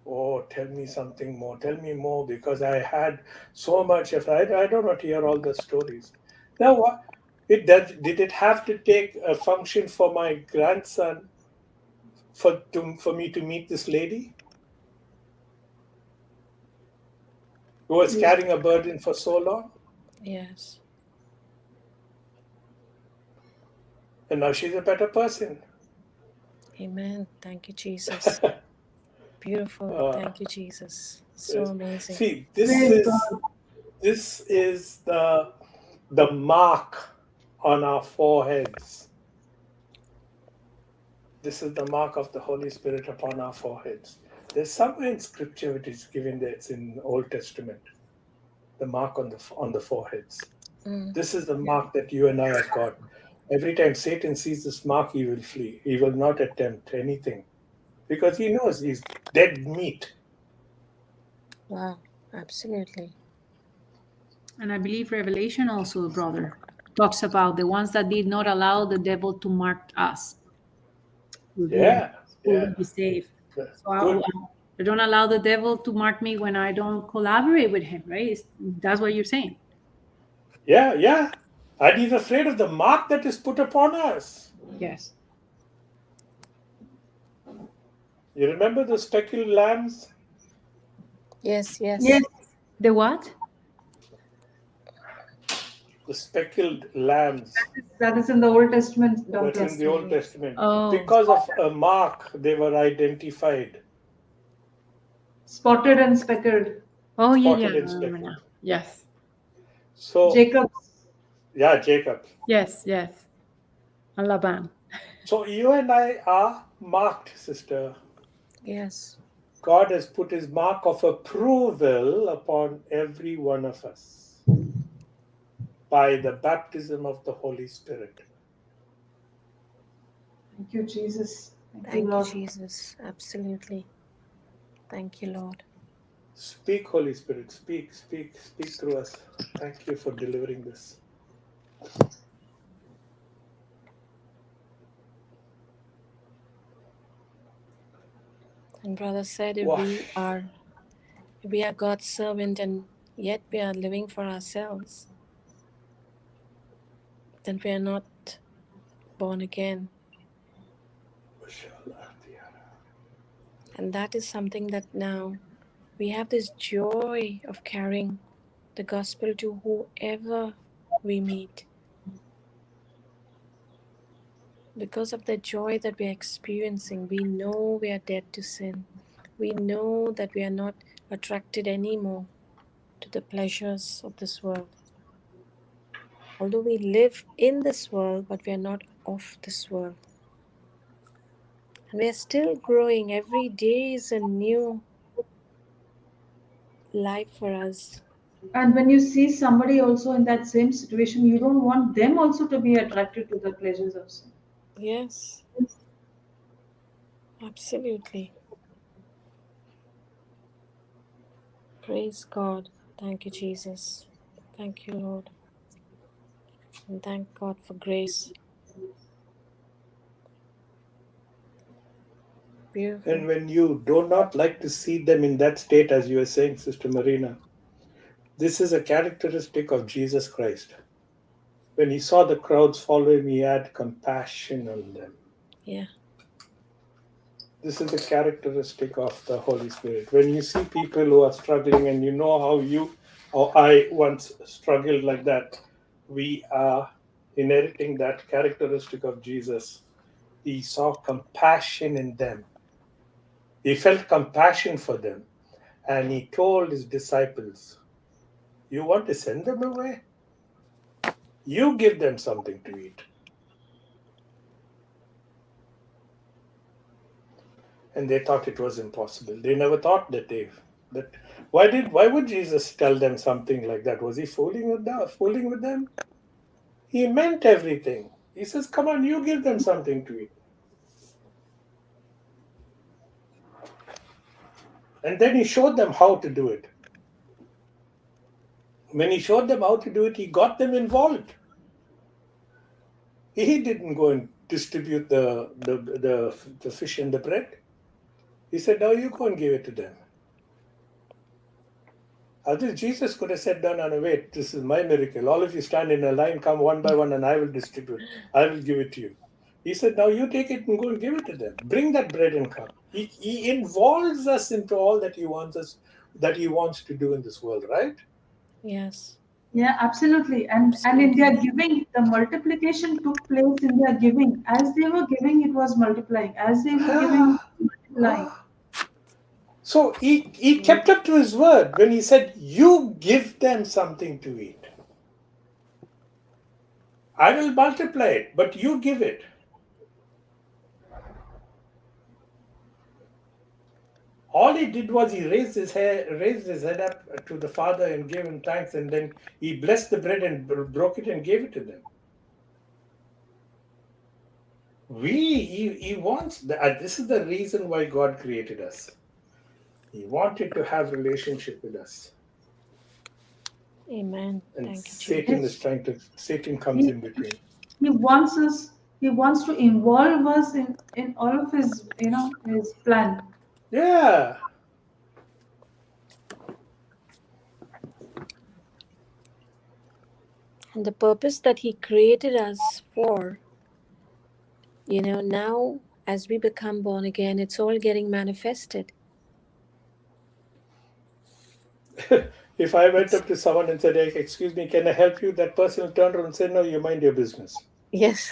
Speaker 3: Oh, tell me something more. Tell me more because I had so much. I don't want to hear all the stories. Now, what? Did it have to take a function for my grandson for me to meet this lady who was carrying a burden for so long?
Speaker 5: Yes.
Speaker 3: And now she's a better person.
Speaker 5: Amen. Thank you, Jesus. Beautiful. Thank you, Jesus. So
Speaker 3: Yes.
Speaker 5: amazing.
Speaker 3: See,
Speaker 1: Praise God.
Speaker 3: this is the mark on our foreheads. This is the mark of the Holy Spirit upon our foreheads. There's somewhere in Scripture which is given there. It's in Old Testament. The mark on the foreheads.
Speaker 5: Mm.
Speaker 3: This is the mark that you and I have got. Every time Satan sees this mark, he will flee. He will not attempt anything because he knows he's dead meat.
Speaker 5: Wow. Absolutely.
Speaker 2: And I believe Revelation also, brother, talks about the ones that did not allow the devil to mark us. Will be saved. So
Speaker 3: Good.
Speaker 2: I don't allow the devil to mark me when I don't collaborate with him, right? That's what you're saying.
Speaker 3: Yeah. And he's afraid of the mark that is put upon us.
Speaker 2: Yes.
Speaker 3: You remember the speckled lambs?
Speaker 5: Yes.
Speaker 1: Yes,
Speaker 2: The what?
Speaker 3: The speckled lambs.
Speaker 1: that is in the Old Testament,
Speaker 3: That's
Speaker 1: doctor.
Speaker 3: in the Old Testament.
Speaker 2: Oh.
Speaker 3: Because of a mark, they were identified.
Speaker 1: Spotted and speckled.
Speaker 2: Oh,
Speaker 3: Spotted
Speaker 2: yeah.
Speaker 3: and speckled.
Speaker 2: Yes.
Speaker 3: So,
Speaker 1: Jacob.
Speaker 3: yeah, Jacob.
Speaker 2: Yes. And Laban.
Speaker 3: So you and I are marked, sister.
Speaker 5: Yes.
Speaker 3: God has put his mark of approval upon every one of us by the baptism of the Holy Spirit.
Speaker 1: Thank you, Jesus.
Speaker 5: Thank you,
Speaker 1: Lord.
Speaker 5: Jesus. Absolutely. Thank you, Lord.
Speaker 3: Speak, Holy Spirit. Speak through us. Thank you for delivering this.
Speaker 5: And brother said, if
Speaker 3: Wash.
Speaker 5: we are God's servant and yet we are living for ourselves, then we are not born again. And that is something that now we have this joy of carrying the gospel to whoever we meet. Because of the joy that we are experiencing, we know we are dead to sin. We know that we are not attracted anymore to the pleasures of this world. Although we live in this world, but we are not of this world. And we are still growing. Every day is a new life for us.
Speaker 1: And when you see somebody also in that same situation, you don't want them also to be attracted to the pleasures of sin.
Speaker 5: Yes, absolutely. Praise God. Thank you, Jesus. Thank you, Lord. And thank God for grace. Beautiful.
Speaker 3: And when you do not like to see them in that state, as you were saying, Sister Marina, this is a characteristic of Jesus Christ. When he saw the crowds following, he had compassion on them.
Speaker 5: Yeah.
Speaker 3: This is a characteristic of the Holy Spirit. When you see people who are struggling, and you know how you or I once struggled like that, we are inheriting that characteristic of Jesus. He saw compassion in them. He felt compassion for them. And he told his disciples, "You want to send them away? You give them something to eat." And they thought it was impossible. They never thought that why would Jesus tell them something like that? Was he fooling with them? He meant everything. He says, "Come on, you give them something to eat." And then he showed them how to do it. When he showed them how to do it, he got them involved. He didn't go and distribute the fish and the bread. He said, "Now you go and give it to them." Otherwise, Jesus could have said, "No, no, no, wait, this is my miracle. All of you stand in a line, come one by one, and I will distribute. I will give it to you." He said, "Now you take it and go and give it to them. Bring that bread and come." He involves us into all that he wants to do in this world, right?
Speaker 5: Yes.
Speaker 1: Yeah, absolutely. And in their giving, the multiplication took place in their giving. As they were giving, it was multiplying. As they were giving, multiplying.
Speaker 3: So he kept up to his word when he said, "You give them something to eat. I will multiply it, but you give it." All he did was he raised his head up to the Father and gave him thanks, and then he blessed the bread and broke it and gave it to them. He wants this is the reason why God created us. He wanted to have relationship with us,
Speaker 5: Amen.
Speaker 3: and
Speaker 5: Thank you, Jesus.
Speaker 3: Satan comes
Speaker 1: He,
Speaker 3: in between.
Speaker 1: he wants us, he wants to involve us in all of his, his plan.
Speaker 3: Yeah.
Speaker 5: And the purpose that He created us for, now as we become born again, it's all getting manifested.
Speaker 3: If I went up to someone and said, "Hey, excuse me, can I help you?" That person will turn around and say, "No, you mind your business."
Speaker 5: Yes.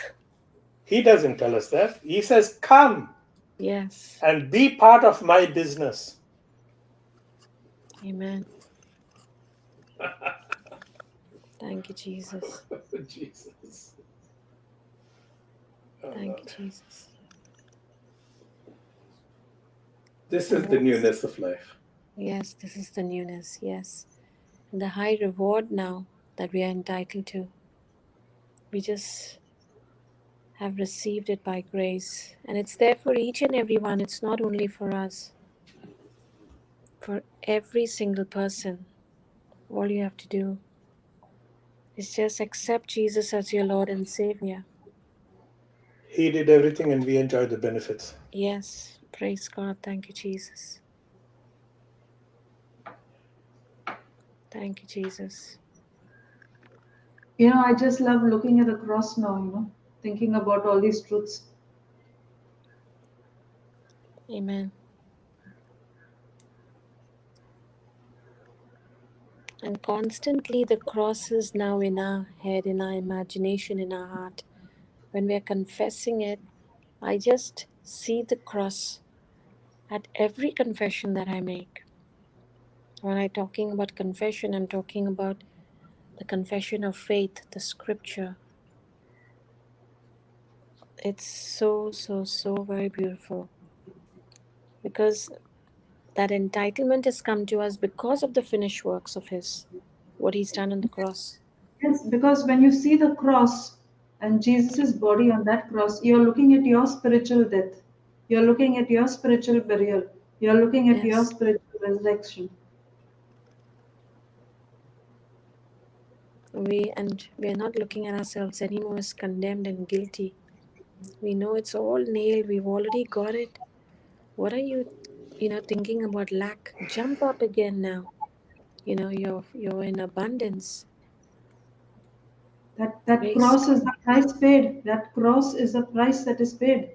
Speaker 3: He doesn't tell us that. He says, "Come
Speaker 5: Yes.
Speaker 3: and be part of my business."
Speaker 5: Amen. Thank you, Jesus.
Speaker 3: Jesus.
Speaker 5: Thank you, Jesus.
Speaker 3: This is the newness of life.
Speaker 5: Yes, this is the newness. Yes. And the high reward now that we are entitled to. We just have received it by grace. And it's there for each and every one. It's not only for us. For every single person. All you have to do is just accept Jesus as your Lord and Savior.
Speaker 3: He did everything and we enjoy the benefits.
Speaker 5: Yes. Praise God. Thank you, Jesus. Thank you, Jesus.
Speaker 1: I just love looking at the cross now, thinking about all these truths.
Speaker 5: Amen. And constantly the cross is now in our head, in our imagination, in our heart. when we are confessing it, I just see the cross at every confession that I make. When I'm talking about confession, I'm talking about the confession of faith, the scripture. It's so, so, so very beautiful, because that entitlement has come to us because of the finished works of His, what He's done on the cross.
Speaker 1: Yes, because when you see the cross and Jesus' body on that cross, you're looking at your spiritual death. You're looking at your spiritual burial. You're looking at your
Speaker 5: Yes.
Speaker 1: spiritual resurrection.
Speaker 5: We are not looking at ourselves anymore as condemned and guilty. We know it's all nailed. We've already got it. What are you thinking about lack? Jump up again now. You're in abundance.
Speaker 1: That
Speaker 5: Praise
Speaker 1: cross is
Speaker 5: God.
Speaker 1: the price paid. That cross is the price that is paid.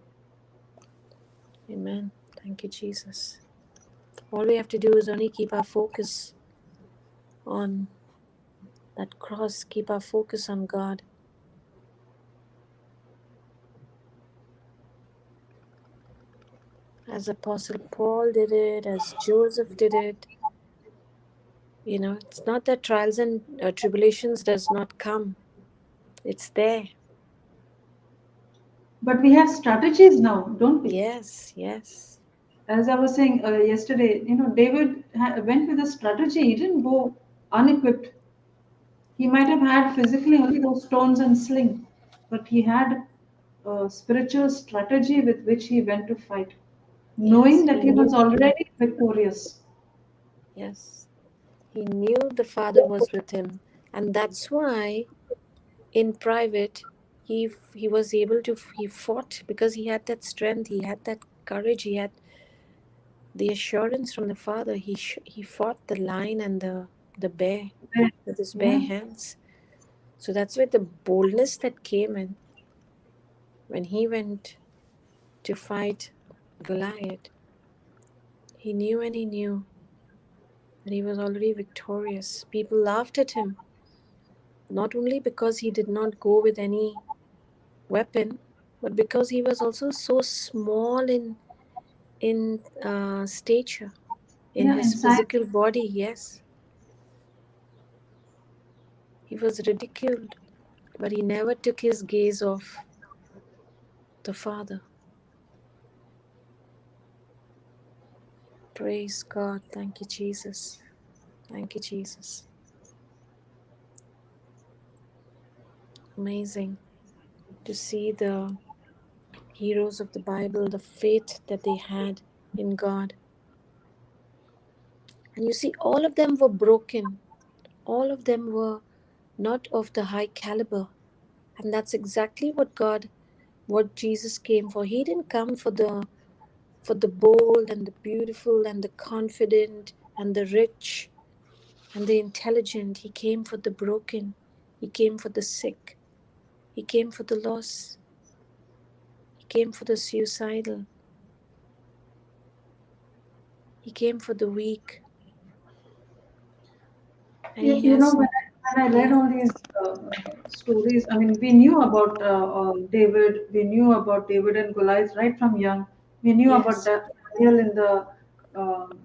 Speaker 5: Amen. Thank you, Jesus. All we have to do is only keep our focus on that cross, keep our focus on God. As Apostle Paul did it, as Joseph did it. It's not that trials and tribulations does not come. It's there.
Speaker 1: But we have strategies now, don't we?
Speaker 5: Yes, yes.
Speaker 1: As I was saying yesterday, David went with a strategy. He didn't go unequipped. He might have had physically only those stones and sling, but he had a spiritual strategy with which he went to fight,
Speaker 5: Yes,
Speaker 1: knowing that
Speaker 5: he
Speaker 1: he was
Speaker 5: knew.
Speaker 1: already victorious.
Speaker 5: Yes. He knew the Father was with him. And that's why in private he was able to, he fought because he had that strength, he had that courage, he had the assurance from the Father. He fought the lion and the bear with his bare
Speaker 1: Yeah.
Speaker 5: hands. So that's where the boldness that came in when he went to fight Goliath. He knew and he knew that he was already victorious. People laughed at him, not only because he did not go with any weapon, but because he was also so small in stature, in
Speaker 1: Yeah,
Speaker 5: his
Speaker 1: inside.
Speaker 5: physical body. Yes, he was ridiculed, but he never took his gaze off the Father. Praise God. Thank you, Jesus. Thank you, Jesus. Amazing to see the heroes of the Bible, the faith that they had in God. And you see, all of them were broken. All of them were not of the high caliber. And that's exactly what Jesus came for. He didn't come for the bold and the beautiful and the confident and the rich and the intelligent. He came for the broken. He came for the sick. He came for the lost. He came for the suicidal. He came for the weak. And he
Speaker 1: You know,
Speaker 5: has,
Speaker 1: when I read
Speaker 5: yeah,
Speaker 1: all these stories, I mean, we knew about David, we knew about David and Goliath right from young. We knew about
Speaker 5: yes,
Speaker 1: Daniel in the um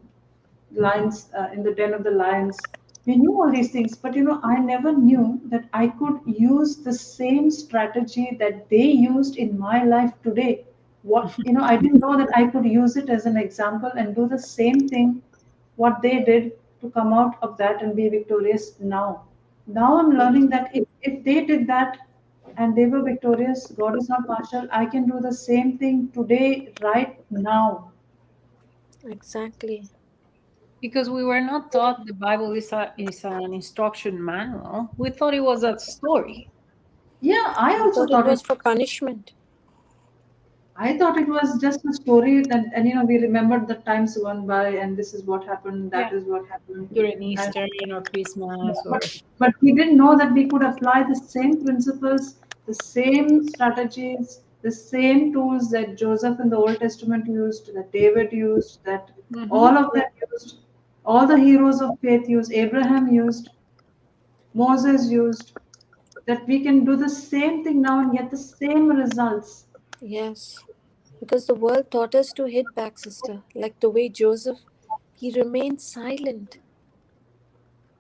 Speaker 1: lions, in the den of the lions. We knew all these things, but I never knew that I could use the same strategy that they used in my life today. I didn't know that I could use it as an example and do the same thing what they did to come out of that and be victorious now. Now I'm
Speaker 5: yes,
Speaker 1: learning that if they did that and they were victorious, God is not partial. I can do the same thing today, right now.
Speaker 5: exactly.
Speaker 2: Because we were not taught the Bible is an instruction manual. We thought it was a story.
Speaker 1: Yeah, I
Speaker 5: We
Speaker 1: also
Speaker 5: thought it
Speaker 1: thought
Speaker 5: was for punishment.
Speaker 1: it was just a story that, and we remembered the times gone by, and this is what happened, that
Speaker 2: Yeah.
Speaker 1: is what happened,
Speaker 2: During
Speaker 1: and
Speaker 2: Easter, Christmas, or
Speaker 1: but we didn't know that we could apply the same principles, the same strategies, the same tools that Joseph in the Old Testament used, that David used, that all of them used, all the heroes of faith used, Abraham used, Moses used. that we can do the same thing now and get the same results.
Speaker 5: Yes. Because the world taught us to hit back, sister. Like the way Joseph, he remained silent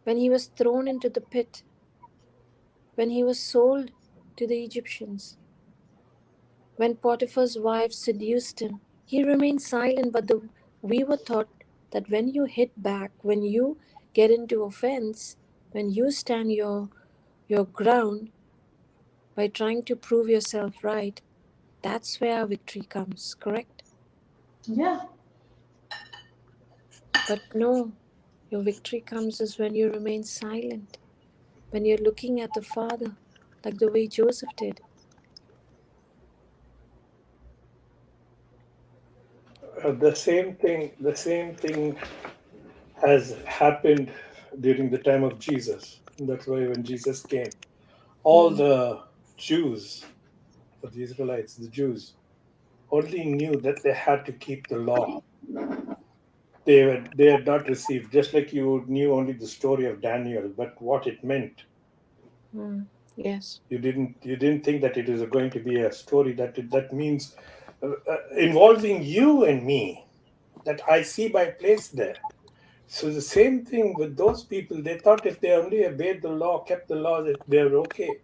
Speaker 5: when he was thrown into the pit, when he was sold to the Egyptians, when Potiphar's wife seduced him. He remained silent, but we were taught that when you hit back, when you get into offense, when you stand your ground by trying to prove yourself right, that's where our victory comes, correct?
Speaker 1: Yeah.
Speaker 5: But no, your victory comes is when you remain silent, when you're looking at the Father, like the way Joseph did.
Speaker 3: The same thing has happened during the time of Jesus. That's why when Jesus came, all the Jews, or the Israelites, the Jews, only knew that they had to keep the law. They had not received, just like you knew only the story of Daniel, but what it meant.
Speaker 5: Yes.
Speaker 3: You didn't think that it is going to be a story that means involving you and me, that I see my place there. So the same thing with those people. They thought if they only obeyed the law, kept the law, that they're okay.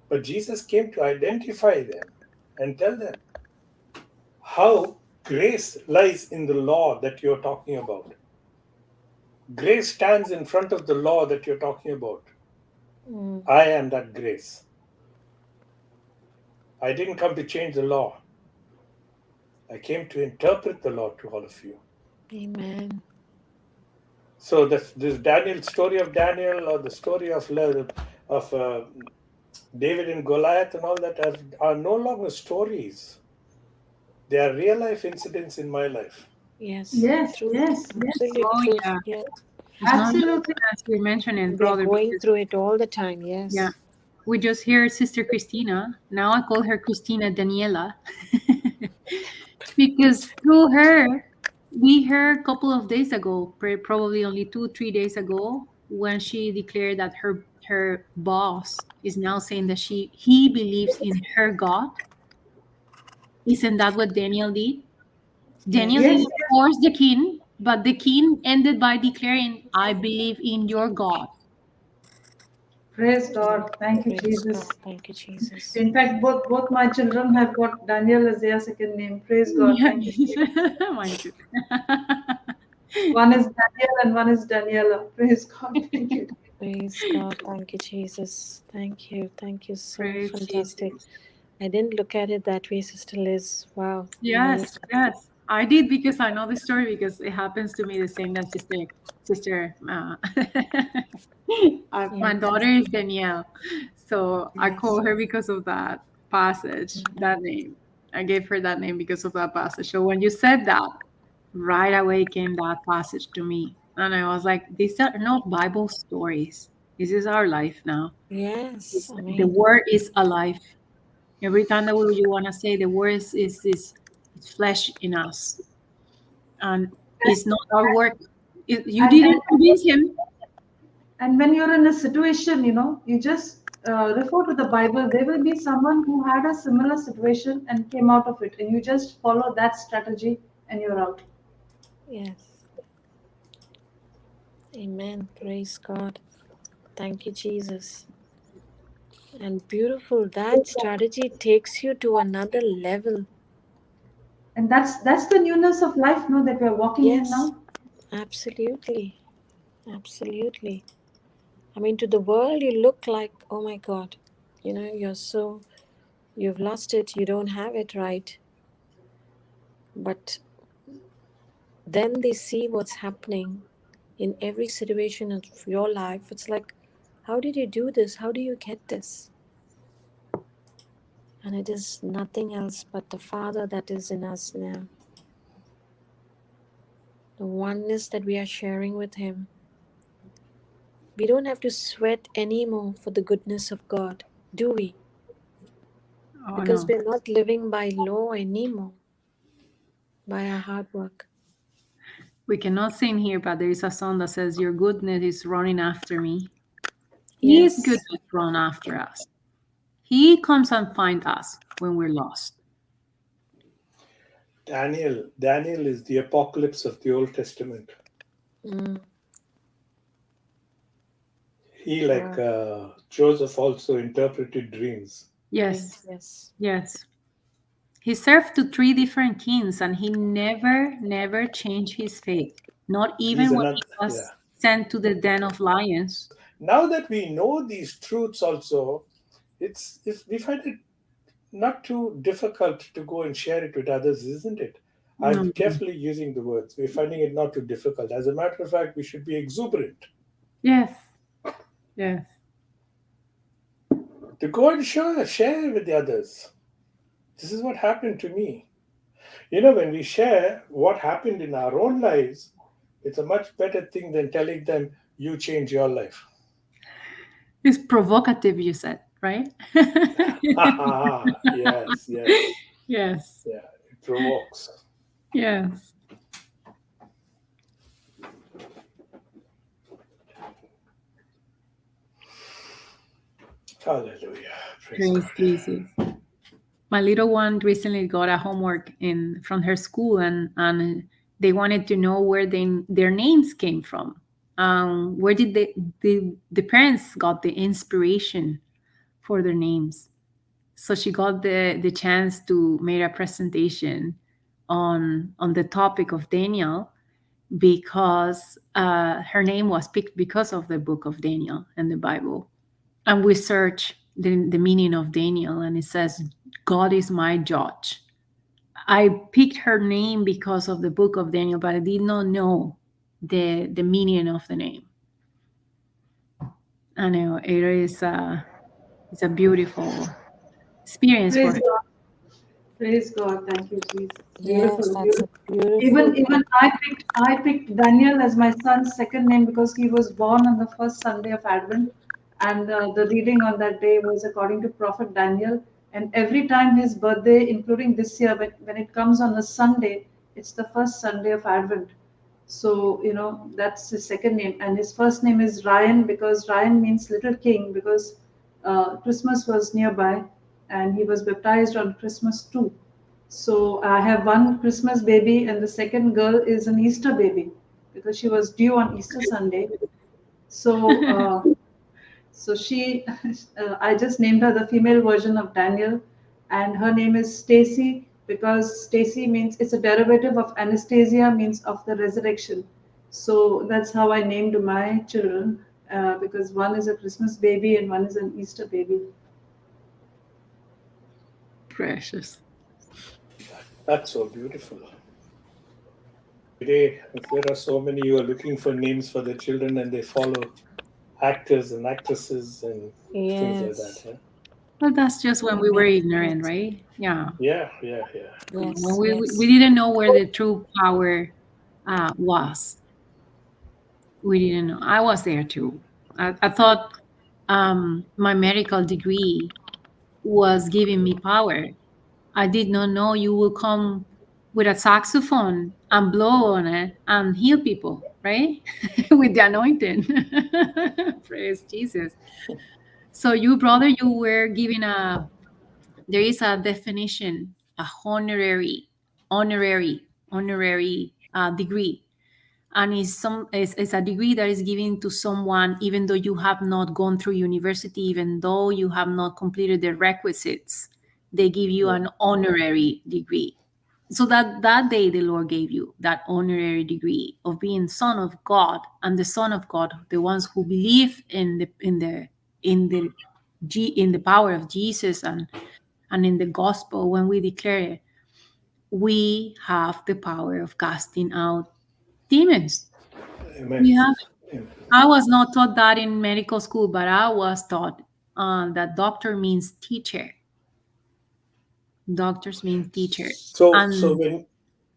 Speaker 3: But Jesus came to identify them and tell them how grace lies in the law that you're talking about. Grace stands in front of the law that you're talking about. I am that grace. I didn't come to change the law. I came to interpret the law to all of you.
Speaker 5: Amen.
Speaker 3: So this Daniel story of Daniel, or the story of David and Goliath and all that are no longer stories. They are real life incidents in my life.
Speaker 5: Yes.
Speaker 1: Yes,
Speaker 5: Truth.
Speaker 1: yes, yes.
Speaker 5: Absolute
Speaker 2: Oh,
Speaker 5: truth.
Speaker 2: yeah.
Speaker 5: Yes.
Speaker 2: It's not
Speaker 1: Absolutely.
Speaker 2: as you mentioned,
Speaker 5: They're
Speaker 2: brother.
Speaker 5: going
Speaker 2: Because,
Speaker 5: through it all the time. Yes.
Speaker 2: yeah, we just hear Sister Christina. Now I call her Christina Daniela. Because through her, we heard a couple of days ago, probably only 2-3 days ago, when she declared that her boss is now saying that he believes in her God. Isn't that what Daniel did? Daniel
Speaker 5: Yes.
Speaker 1: Yes,
Speaker 2: didn't force the king, but the king ended by declaring, I believe in your God.
Speaker 1: praise God. Thank you,
Speaker 5: Praise God.
Speaker 1: Jesus.
Speaker 5: Thank you, Jesus.
Speaker 1: In fact, both my children have got Daniel as their second name. Praise God.
Speaker 2: Yeah.
Speaker 1: Thank you, Jesus.
Speaker 2: Mine too.
Speaker 1: One is Daniel and one is Daniela. Praise God. Thank you.
Speaker 5: Praise God. Thank you, Jesus. Thank you. Thank you. So
Speaker 2: Praise
Speaker 5: fantastic.
Speaker 2: Jesus.
Speaker 5: I didn't look at it that way, Sister Liz. Wow.
Speaker 2: Yes, yes. I did because I know the story, because it happens to me the same as sister. My
Speaker 5: Yes.
Speaker 2: daughter is Danielle, so I
Speaker 5: Yes.
Speaker 2: call her because of that passage, that name. I gave her that name because of that passage. So when you said that, right away came that passage to me, and I was like, "These are not Bible stories. This is our life now.
Speaker 5: Yes.
Speaker 2: The
Speaker 5: Amen.
Speaker 2: word is alive. Every time that you want to say the word is it's flesh in us, and it's not our work. You
Speaker 1: And,
Speaker 2: didn't convince him.
Speaker 1: and when you're in a situation, you just refer to the Bible. There will be someone who had a similar situation and came out of it, and you just follow that strategy and you're out.
Speaker 5: Yes. Amen. Praise God. Thank you, Jesus. And beautiful. That strategy takes you to another level.
Speaker 1: And that's the newness of life, no, that we're walking in
Speaker 5: Yes.
Speaker 1: now.
Speaker 5: Absolutely. Absolutely. I mean, to the world, you look like, oh my God, you've lost it, you don't have it right. But then they see what's happening in every situation of your life. It's like, how did you do this? How do you get this? And it is nothing else but the Father that is in us now. The oneness that we are sharing with Him. We don't have to sweat anymore for the goodness of God, do we?
Speaker 2: Oh
Speaker 5: Because
Speaker 2: no,
Speaker 5: we're not living by law anymore, by our hard work.
Speaker 2: we cannot sing here, but there is a song that says, "Your goodness is running after me." His
Speaker 5: Yes,
Speaker 2: goodness run after us. He comes and finds us when we're lost.
Speaker 3: Daniel is the apocalypse of the Old Testament.
Speaker 5: Mm.
Speaker 3: He, like Joseph, also interpreted dreams.
Speaker 2: Yes.
Speaker 5: Yes.
Speaker 2: Yes. He served to 3 different kings, and he never changed his faith. Not even
Speaker 3: He's
Speaker 2: when
Speaker 3: another,
Speaker 2: he was
Speaker 3: yeah.
Speaker 2: sent to the den of lions.
Speaker 3: Now that we know these truths also, we find it not too difficult to go and share it with others, isn't it? I'm carefully using the words. We're finding it not too difficult. As a matter of fact, we should be exuberant
Speaker 2: Yes. Yes.
Speaker 3: to go and share with the others. This is what happened to me. When we share what happened in our own lives, it's a much better thing than telling them, you change your life.
Speaker 2: It's provocative, you said, right?
Speaker 3: Yes.
Speaker 2: Yes.
Speaker 3: Yeah, it provokes.
Speaker 2: Yes.
Speaker 3: Hallelujah.
Speaker 2: Praise Jesus. My little one recently got a homework from her school, and they wanted to know where their names came from. Where did the parents got the inspiration for their names? So she got the chance to make a presentation on the topic of Daniel, because her name was picked because of the book of Daniel and the Bible. And we search the meaning of Daniel, and it says, God is my judge. I picked her name because of the book of Daniel, but I did not know the meaning of the name. I know it is it's a beautiful experience for her.
Speaker 1: Praise God. Thank you, Jesus.
Speaker 5: Yes,
Speaker 1: Beautiful,
Speaker 5: that's
Speaker 1: beautiful.
Speaker 5: a beautiful.
Speaker 1: Even I picked Daniel as my son's second name because he was born on the first Sunday of Advent, and the reading on that day was according to Prophet Daniel. And every time his birthday, including this year, when it comes on a Sunday, it's the first Sunday of Advent. So that's his second name, and his first name is Ryan because Ryan means little king, because Christmas was nearby, and he was baptized on Christmas too. So I have one Christmas baby, and the second girl is an Easter baby because she was due on Easter Sunday. So, so she, I just named her the female version of Daniel, and her name is Stacy because Stacy means, it's a derivative of Anastasia, means of the resurrection. So that's how I named my children, because one is a Christmas baby and one is an Easter baby.
Speaker 2: Precious.
Speaker 3: That's so beautiful. Today, there are so many who are looking for names for their children, and they follow actors and actresses and things like that. Yeah?
Speaker 2: Well, that's just when we were ignorant, right? Yeah.
Speaker 3: Yeah.
Speaker 2: When
Speaker 5: Yes,
Speaker 2: we didn't know where the true power was. We didn't know. I was there too. I thought my medical degree was giving me power. I did not know you will come with a saxophone and blow on it and heal people, right? With the anointing. Praise Jesus. So you, brother, you were given there is a definition, a honorary degree. And it's a degree that is given to someone even though you have not gone through university, even though you have not completed the requisites. They give you an honorary degree. So that day the Lord gave you that honorary degree of being son of God, and the son of God, the ones who believe in the power of Jesus and in the gospel. When we declare it, we have the power of casting out demons.
Speaker 3: Amen.
Speaker 2: We have it. I was not taught that in medical school, but I was taught that doctor means teacher. Doctors mean teacher.
Speaker 3: So
Speaker 2: And
Speaker 3: when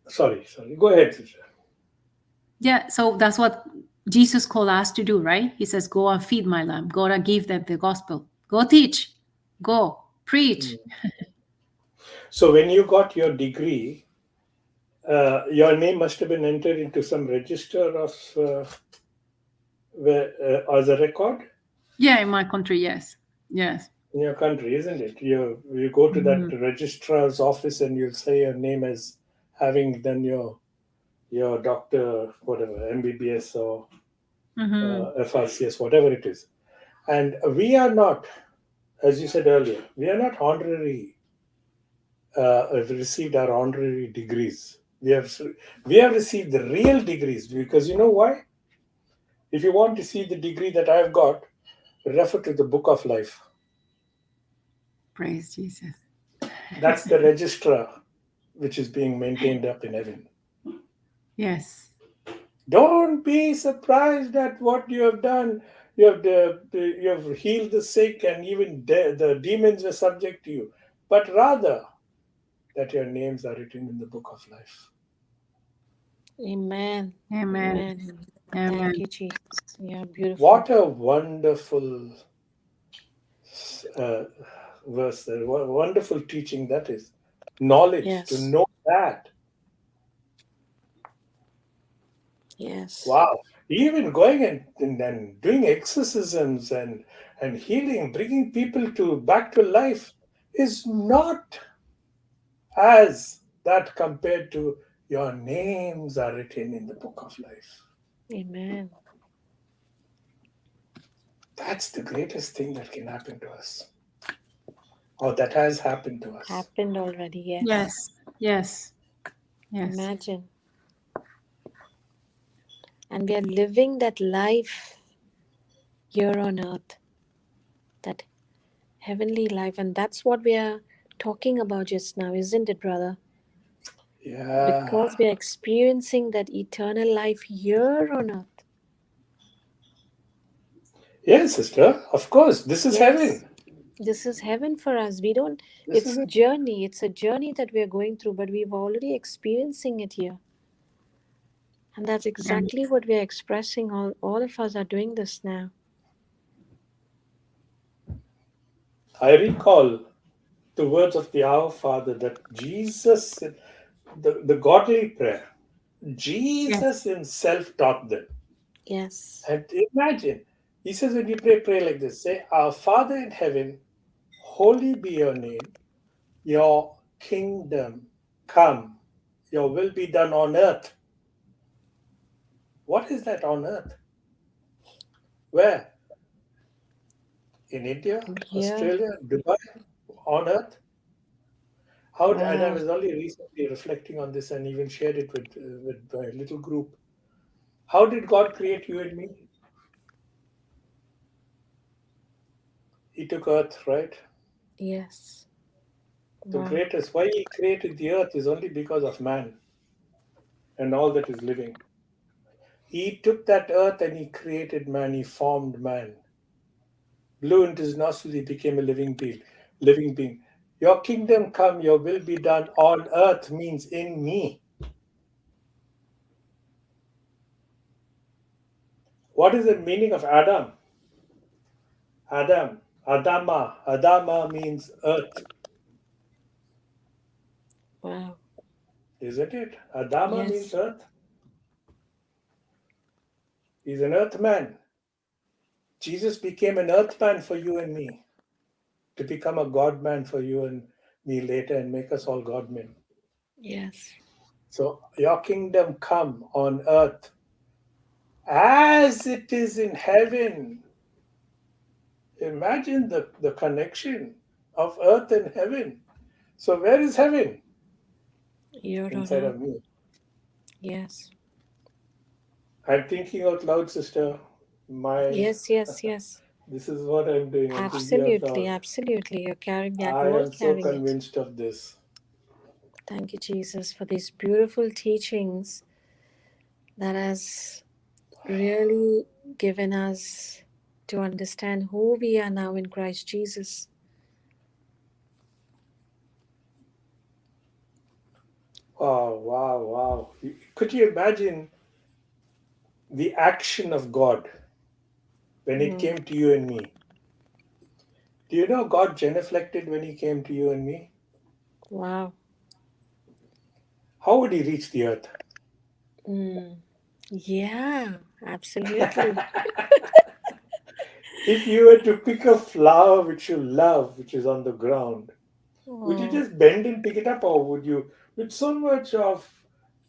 Speaker 3: sorry, go ahead, sister.
Speaker 2: yeah, so that's what Jesus called us to do, right? He says, go and feed my lamb. Go and give them the gospel. Go teach. Go preach.
Speaker 3: So when you got your degree, your name must have been entered into some register of as a record.
Speaker 2: Yeah, in my country, yes. Yes.
Speaker 3: in your country, isn't it? You go to that registrar's office and you'll say your name as having done your doctor, whatever, MBBS or FRCS, whatever it is. And we are not, as you said earlier, we are not honorary, have received our honorary degrees. We have received the real degrees, because you know why? If you want to see the degree that I've got, refer to the book of life.
Speaker 2: Praise Jesus.
Speaker 3: That's the registrar which is being maintained up in heaven.
Speaker 2: Yes.
Speaker 3: Don't be surprised at what you have done. You have healed the sick, and even the demons were subject to you. But rather that your names are written in the book of life.
Speaker 5: Amen.
Speaker 2: Amen.
Speaker 5: Amen.
Speaker 2: Amen.
Speaker 5: Thank you, Jesus. Yeah, beautiful.
Speaker 3: What a wonderful verse there. What a wonderful teaching that is. Knowledge,
Speaker 5: Yes.
Speaker 3: to know that.
Speaker 5: Yes.
Speaker 3: Wow. Even going and doing exorcisms and healing, bringing people back to life is not as that compared to your names are written in the book of life.
Speaker 5: Amen.
Speaker 3: That's the greatest thing that can happen to us. Or that has happened to us.
Speaker 5: Happened already, yes.
Speaker 2: Yes. Yes. Yes.
Speaker 5: Imagine. And we are living that life here on earth, that heavenly life. And that's what we are talking about just now, isn't it, brother?
Speaker 3: Yeah.
Speaker 5: Because we are experiencing that eternal life here on earth.
Speaker 3: Yes, sister. Of course. This is heaven.
Speaker 5: This is heaven for us. We don't,
Speaker 3: This
Speaker 5: it's
Speaker 3: is it.
Speaker 5: journey. It's a journey that we are going through, but we've already experiencing it here. And that's exactly what we are expressing. All of us are doing this now.
Speaker 3: I recall the words of the Our Father that Jesus, the godly prayer, Jesus himself taught them.
Speaker 5: Yes.
Speaker 3: And imagine, he says when you pray like this, say, Our Father in heaven, holy be your name, your kingdom come, your will be done on earth. What is that on earth? Where? In India,
Speaker 5: Here.
Speaker 3: Australia, Dubai, on earth? And I
Speaker 5: Wow.
Speaker 3: was only recently reflecting on this and even shared it with my little group. How did God create you and me? He took earth, right?
Speaker 5: Yes.
Speaker 3: The
Speaker 5: Wow.
Speaker 3: greatest, why he created the earth is only because of man and all that is living. He took that earth and he created man, he formed man. Blew into his nostrils, he became a living being. Your kingdom come, your will be done on earth means in me. What is the meaning of Adam? Adama means earth.
Speaker 5: Wow.
Speaker 3: Isn't it? Adama
Speaker 5: Yes.
Speaker 3: means earth. He's an earthman. Jesus became an earthman for you and me, to become a God man for you and me later and make us all God men.
Speaker 5: Yes.
Speaker 3: So your kingdom come on earth as it is in heaven. Imagine the connection of earth and heaven. So where is heaven?
Speaker 5: Here on
Speaker 3: Inside
Speaker 5: earth.
Speaker 3: of me.
Speaker 5: Yes.
Speaker 3: I'm thinking out loud, sister.
Speaker 5: Yes.
Speaker 3: This is what I'm doing. I'm thinking out
Speaker 5: Absolutely.
Speaker 3: loud.
Speaker 5: Absolutely. You're carrying that.
Speaker 3: I
Speaker 5: We're all
Speaker 3: am so
Speaker 5: carrying it.
Speaker 3: convinced of this.
Speaker 5: Thank you, Jesus, for these beautiful teachings that has really given us to understand who we are now in Christ Jesus.
Speaker 3: Wow. Could you imagine the action of God when it came to you and me? Do you know God genuflected when he came to you and me?
Speaker 5: Wow.
Speaker 3: How would he reach the earth?
Speaker 5: Yeah, absolutely.
Speaker 3: If you were to pick a flower which you love, which is on the ground, would you just bend and pick it up, or would you, with so much of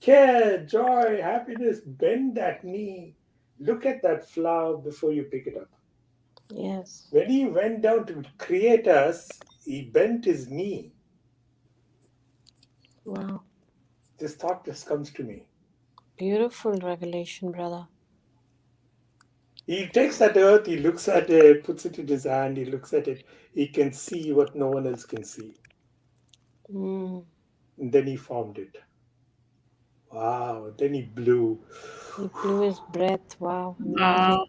Speaker 3: care, joy, happiness, bend that knee, look at that flower before you pick it up?
Speaker 5: Yes.
Speaker 3: When he went down to create us, he bent his knee.
Speaker 5: Wow.
Speaker 3: This thought just comes to me.
Speaker 5: Beautiful revelation, brother.
Speaker 3: He takes that earth, he looks at it, puts it in his hand, he looks at it, he can see what no one else can see.
Speaker 5: Mm.
Speaker 3: And then he formed it. Wow. Then he blew.
Speaker 5: He blew his breath. Wow.
Speaker 2: Wow.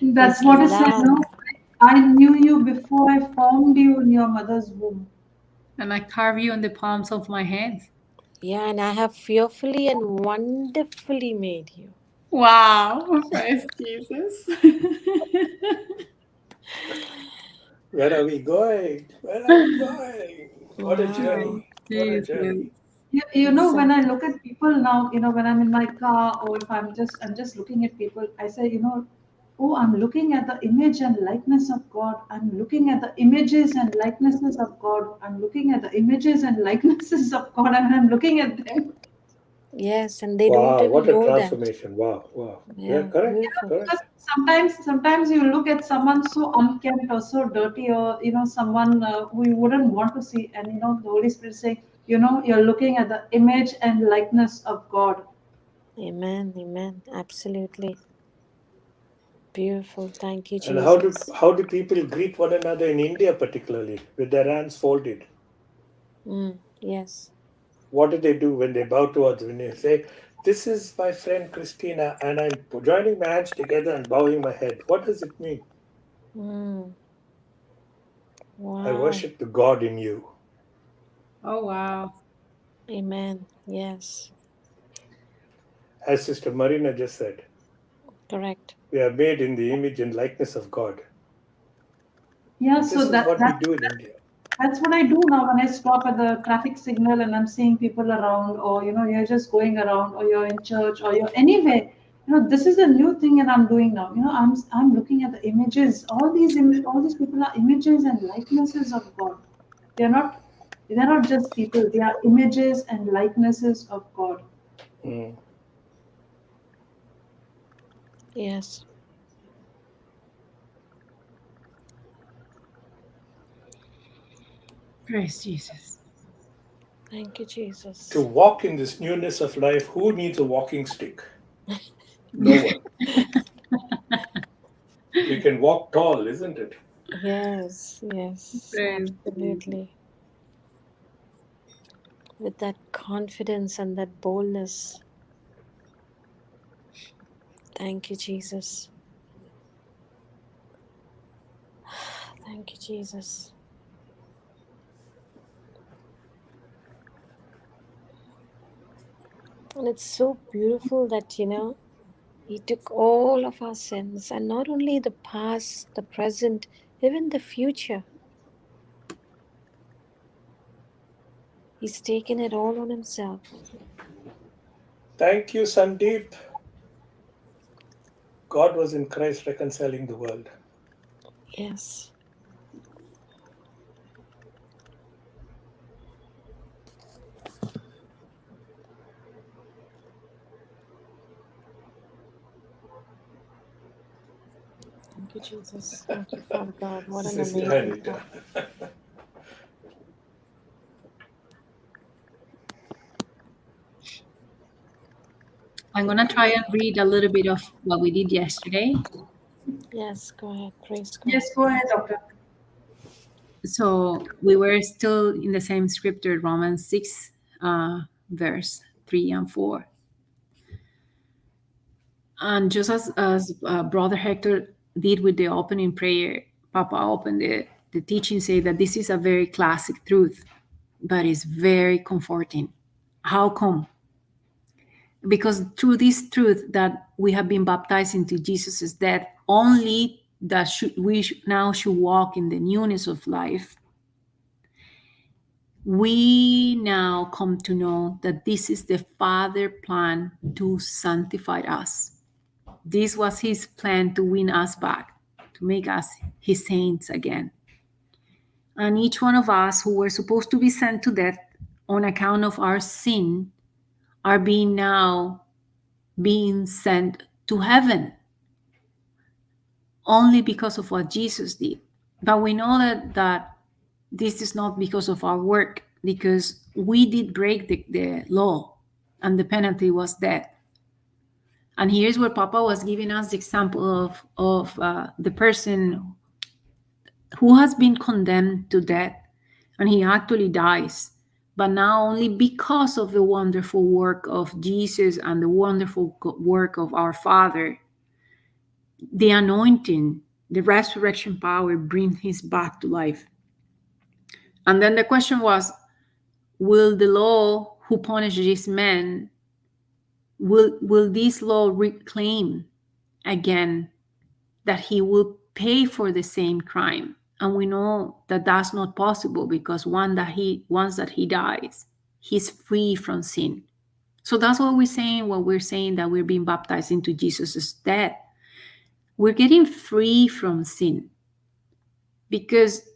Speaker 1: That's
Speaker 5: His
Speaker 1: what is said,
Speaker 5: love.
Speaker 1: no? I knew you before I formed you in your mother's womb.
Speaker 2: And I carve you on the palms of my hands.
Speaker 5: Yeah, and I have fearfully and wonderfully made you.
Speaker 2: Wow. Praise Jesus.
Speaker 3: Where are we going? Where are we going? What a
Speaker 5: Wow.
Speaker 3: journey. What a journey.
Speaker 1: You know,
Speaker 5: So-
Speaker 1: when I look at people now, when I'm in my car or if I'm just looking at people, I say, oh, I'm looking at the image and likeness of God. I'm looking at the images and likenesses of God. I'm looking at the images and likenesses of God, and I'm looking at them.
Speaker 5: Yes, and they don't
Speaker 3: Wow,
Speaker 5: even
Speaker 3: what a
Speaker 5: know that.
Speaker 3: transformation. Wow, wow. Yeah,
Speaker 5: Yeah,
Speaker 3: correct,
Speaker 5: beautiful.
Speaker 3: correct.
Speaker 1: Because sometimes you look at someone so unkempt or so dirty, or someone who you wouldn't want to see, and the Holy Spirit saying, you're looking at the image and likeness of God.
Speaker 5: Amen, amen. Absolutely. Beautiful. Thank you,
Speaker 3: And
Speaker 5: Jesus.
Speaker 3: how do people greet one another in India particularly, with their hands folded?
Speaker 5: Yes.
Speaker 3: What do they do when they bow towards, when they say, this is my friend Christina, and I'm joining my hands together and bowing my head? What does it mean?
Speaker 5: Mm.
Speaker 3: I
Speaker 5: Wow.
Speaker 3: worship the God in you.
Speaker 2: Oh, wow.
Speaker 5: Amen. Yes.
Speaker 3: As Sister Marina just said,
Speaker 5: Correct.
Speaker 3: we are made in the image and likeness of God.
Speaker 1: Yeah,
Speaker 3: And
Speaker 1: so
Speaker 3: this is what we do in India.
Speaker 1: that's what I do now when I stop at the traffic signal and I'm seeing people around, or you're just going around, or you're in church, or you're anywhere. This is a new thing, and I'm doing now. I'm looking at the images. All these people are images and likenesses of God. They're not just people. They are images and likenesses of God.
Speaker 3: Mm.
Speaker 5: Yes.
Speaker 2: Praise Jesus.
Speaker 5: Thank you, Jesus.
Speaker 3: To walk in this newness of life, who needs a walking stick? No one. We can walk tall, isn't it?
Speaker 5: Yes, yes,
Speaker 2: Praise
Speaker 5: absolutely. With that confidence and that boldness. Thank you, Jesus. Thank you, Jesus. And it's so beautiful that, He took all of our sins, and not only the past, the present, even the future. He's taken it all on Himself.
Speaker 3: Thank you, Sandeep. God was in Christ reconciling the world.
Speaker 5: Yes. Thank you, Jesus. Thank you, Father God. What an
Speaker 3: Sister
Speaker 5: amazing
Speaker 3: Anita.
Speaker 5: God.
Speaker 2: I'm going to try and read a little bit of what we did yesterday.
Speaker 5: Yes, go ahead. Praise God.
Speaker 1: Yes, go ahead, Doctor.
Speaker 2: So we were still in the same scripture, Romans 6, verse 3 and 4. And just as Brother Hector did with the opening prayer, Papa opened the teaching, say that this is a very classic truth, but it's very comforting. How come? Because through this truth that we have been baptized into Jesus' death, only that now should walk in the newness of life. We now come to know that this is the Father plan to sanctify us. This was His plan to win us back, to make us his saints again. And each one of us who were supposed to be sent to death on account of our sin are being sent to heaven only because of what Jesus did. But we know that this is not because of our work, because we did break the law, and the penalty was death. And here's where Papa was giving us the example of the person who has been condemned to death, and he actually dies. But now only because of the wonderful work of Jesus and the wonderful work of our Father, the anointing, the resurrection power brings him back to life. And then the question was, will the law who punished this man, will this law reclaim again that he will pay for the same crime? And we know that that's not possible, because once that he dies, he's free from sin. So that's what we're saying when we're saying that we're being baptized into Jesus' death. We're getting free from sin, because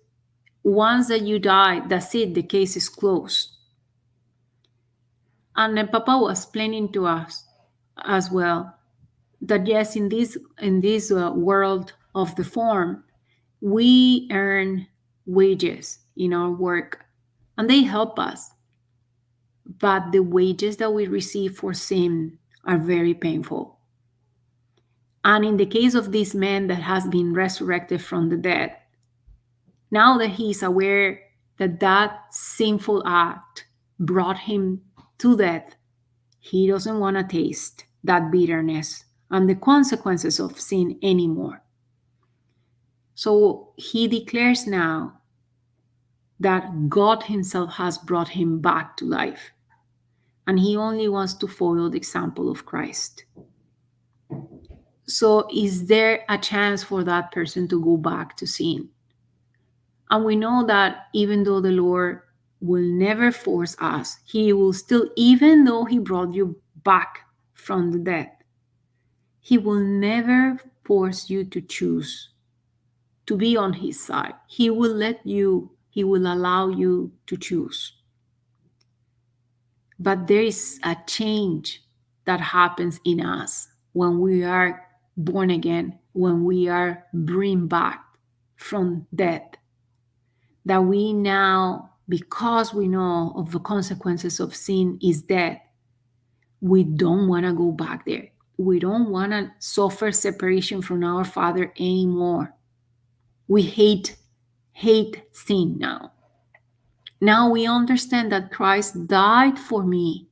Speaker 2: once that you die, that's it, the case is closed. And then Papa was explaining to us as well that yes, in this world of the form, we earn wages in our work, and they help us. But the wages that we receive for sin are very painful. And in the case of this man that has been resurrected from the dead, now that he's aware that that sinful act brought him to death, he doesn't want to taste that bitterness and the consequences of sin anymore. So he declares now that God himself has brought him back to life, and he only wants to follow the example of Christ. So is there a chance for that person to go back to sin? And we know that even though the Lord will never force us, he will still, even though he brought you back from the dead, he will never force you to choose to be on his side. He will allow you to choose. But there is a change that happens in us when we are born again, when we are brought back from death. That we now, because we know of the consequences of sin is death, we don't want to go back there. We don't want to suffer separation from our Father anymore. We hate sin now. Now we understand that Christ died for me.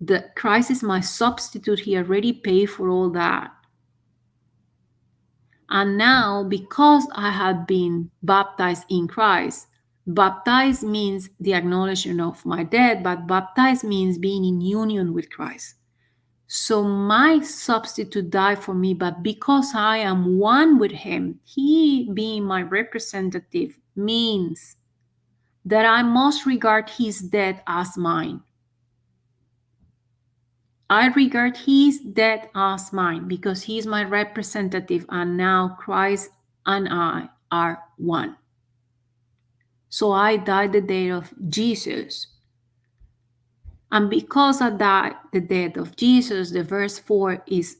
Speaker 2: That Christ is my substitute. He already paid for all that. And now, because I have been baptized in Christ, baptized means the acknowledgement of my death, but baptized means being in union with Christ. So my substitute died for me, but because I am one with him, he being my representative means that I must regard his death as mine. I regard his death as mine because he is my representative, and now Christ and I are one. So I died the death of Jesus. And because I died the death of Jesus, the verse 4 is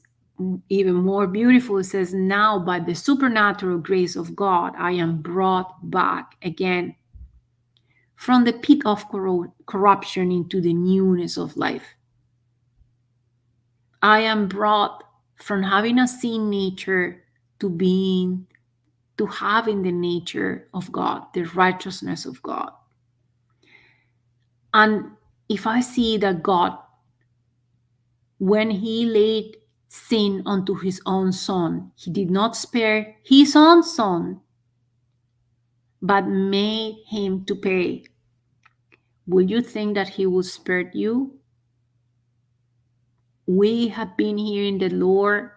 Speaker 2: even more beautiful. It says, now by the supernatural grace of God, I am brought back again from the pit of corruption into the newness of life. I am brought from having a sin nature to having the nature of God, the righteousness of God. And if I see that God, when he laid sin onto his own son, he did not spare his own son, but made him to pay, will you think that he will spare you? We have been hearing the Lord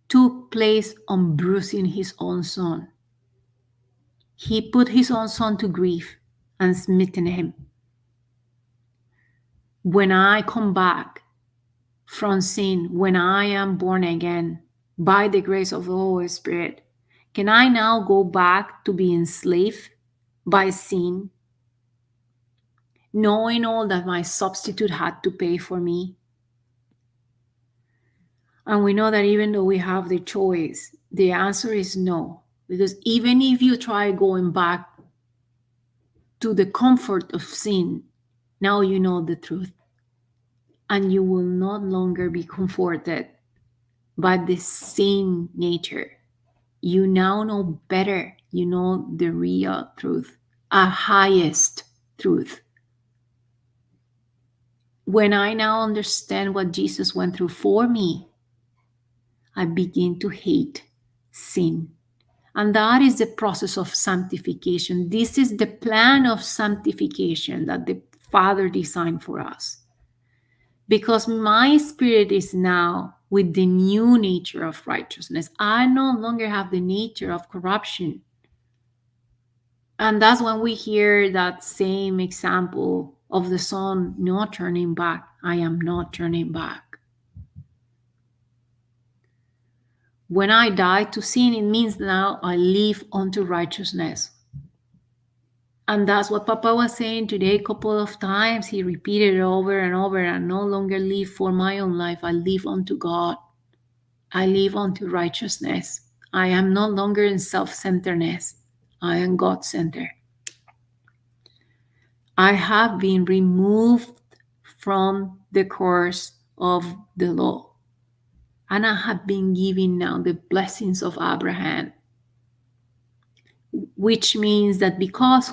Speaker 2: took place on bruising his own son. He put his own son to grief and smitten him. When I come back from sin, when I am born again, by the grace of the Holy Spirit, can I now go back to be enslaved by sin, knowing all that my substitute had to pay for me? And we know that even though we have the choice, the answer is no. Because even if you try going back to the comfort of sin, now you know the truth. And you will not longer be comforted by the sin nature. You now know better. You know the real truth, a highest truth. When I now understand what Jesus went through for me, I begin to hate sin. And that is the process of sanctification. This is the plan of sanctification that the Father designed for us. Because my spirit is now with the new nature of righteousness. I no longer have the nature of corruption. And that's when we hear that same example of the son not turning back. I am not turning back. When I die to sin, it means now I live unto righteousness. And that's what Papa was saying today a couple of times. He repeated it over and over. I no longer live for my own life. I live unto God. I live unto righteousness. I am no longer in self-centeredness. I am God-centered. I have been removed from the curse of the law. And I have been given now the blessings of Abraham, which means that because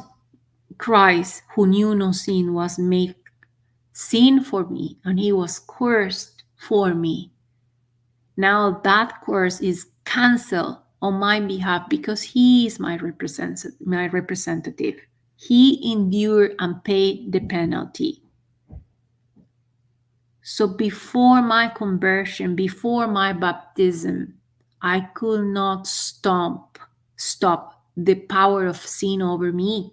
Speaker 2: Christ, who knew no sin, was made sin for me, and he was cursed for me, now that curse is canceled on my behalf because he is my representative. He endured and paid the penalty. So before my conversion, before my baptism, I could not stop the power of sin over me.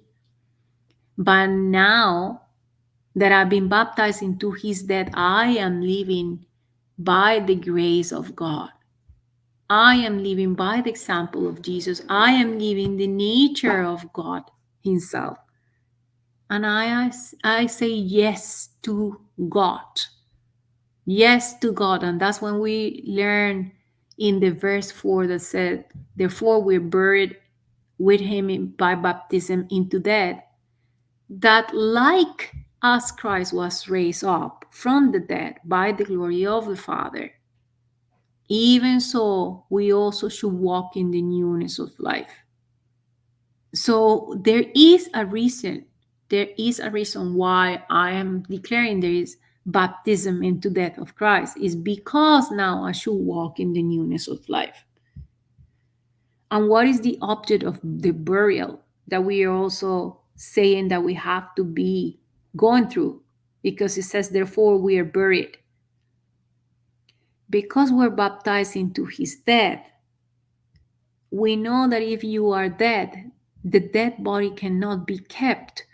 Speaker 2: But now that I've been baptized into his death, I am living by the grace of God. I am living by the example of Jesus. I am living the nature of God himself. And I say yes to God. Yes to God. And that's when we learn in the verse 4 that said, therefore we're buried with him by baptism into death, that like as Christ was raised up from the dead by the glory of the Father, even so we also should walk in the newness of life. So there is a reason. There is a reason why I am declaring there is baptism into death of Christ. Is because now I should walk in the newness of life. And what is the object of the burial that we are also saying that we have to be going through? Because it says, therefore we are buried. Because we're baptized into his death, we know that if you are dead, the dead body cannot be kept.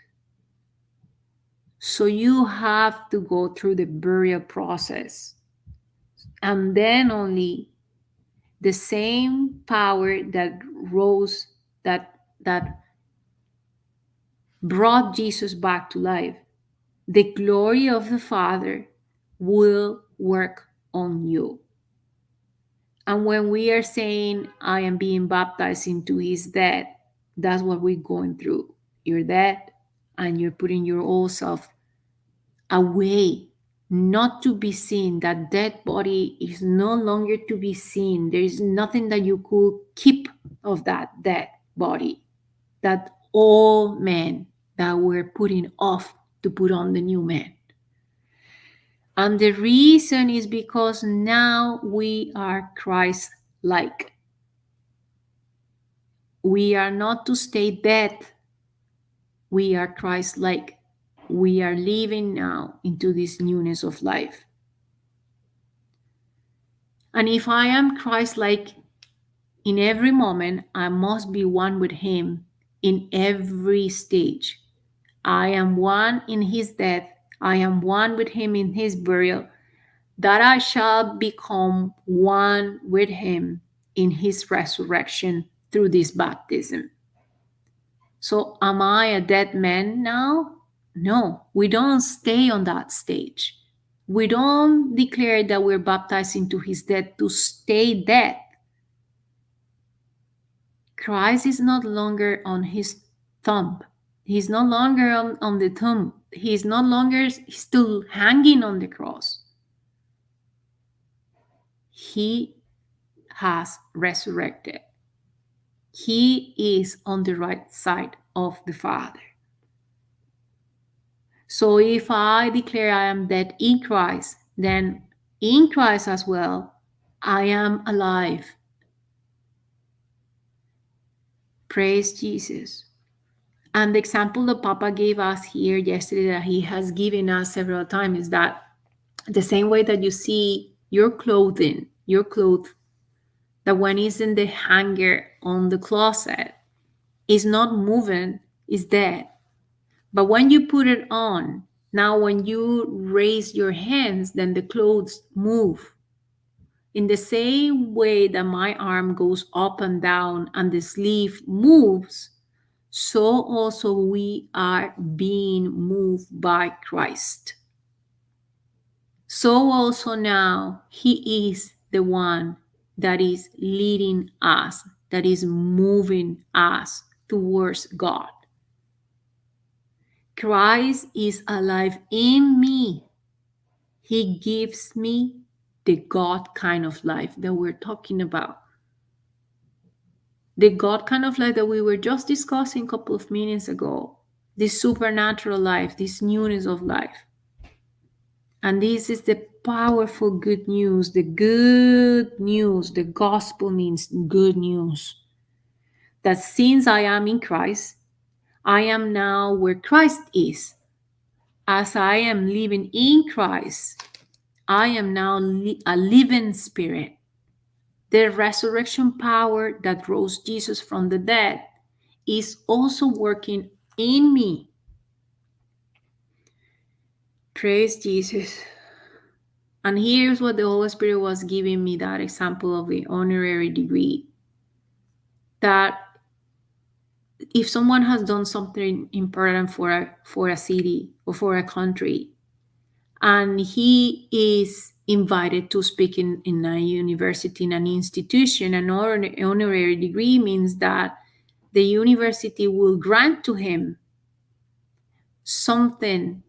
Speaker 2: So you have to go through the burial process. And then only the same power that rose, that brought Jesus back to life, the glory of the Father will work on you. And when we are saying, I am being baptized into his death, that's what we're going through. You're dead and you're putting your old self away, not to be seen. That dead body is no longer to be seen. There is nothing that you could keep of that dead body. That old man that we're putting off to put on the new man. And the reason is because now we are Christ-like. We are not to stay dead. We are Christ-like. We are living now into this newness of life. And if I am Christ-like in every moment, I must be one with him in every stage. I am one in his death. I am one with him in his burial. that I shall become one with him in his resurrection through this baptism. So am I a dead man now? No, we don't stay on that stage. We don't declare that we're baptized into his death to stay dead. Christ is no longer on his thumb. He's no longer on the tomb. He's no longer still hanging on the cross. He has resurrected. He is on the right side of the Father. So if I declare I am dead in Christ, then in Christ as well, I am alive. Praise Jesus. And the example that Papa gave us here yesterday, that he has given us several times, is that the same way that you see your clothing, that when it's in the hanger on the closet, is not moving, is dead. But when you put it on, now when you raise your hands, then the clothes move. In the same way that my arm goes up and down and the sleeve moves, so also we are being moved by Christ. So also now he is the one that is leading us, that is moving us towards God. Christ is alive in me. He gives me the God kind of life that we're talking about. The God kind of life that we were just discussing a couple of minutes ago. This supernatural life, this newness of life. And this is the powerful good news. The good news, the gospel means good news. That since I am in Christ, I am now where Christ is. As I am living in Christ, I am now a living spirit. The resurrection power that rose Jesus from the dead is also working in me. Praise Jesus. And here's what the Holy Spirit was giving me, that example of the honorary degree. That if someone has done something important for a city or for a country, and he is invited to speak in a university, in an institution, an honorary degree means that the university will grant to him something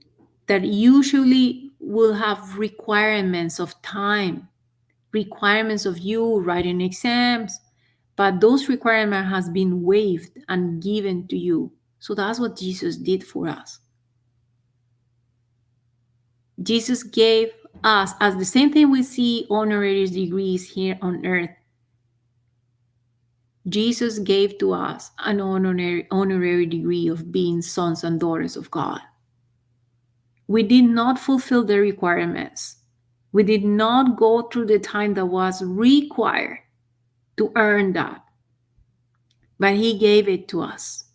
Speaker 2: that usually will have requirements of time, requirements of you writing exams, but those requirements has been waived and given to you. So that's what Jesus did for us. Jesus gave us, as the same thing we see honorary degrees here on earth, Jesus gave to us an honorary degree of being sons and daughters of God. We did not fulfill the requirements. We did not go through the time that was required to earn that. But he gave it to us.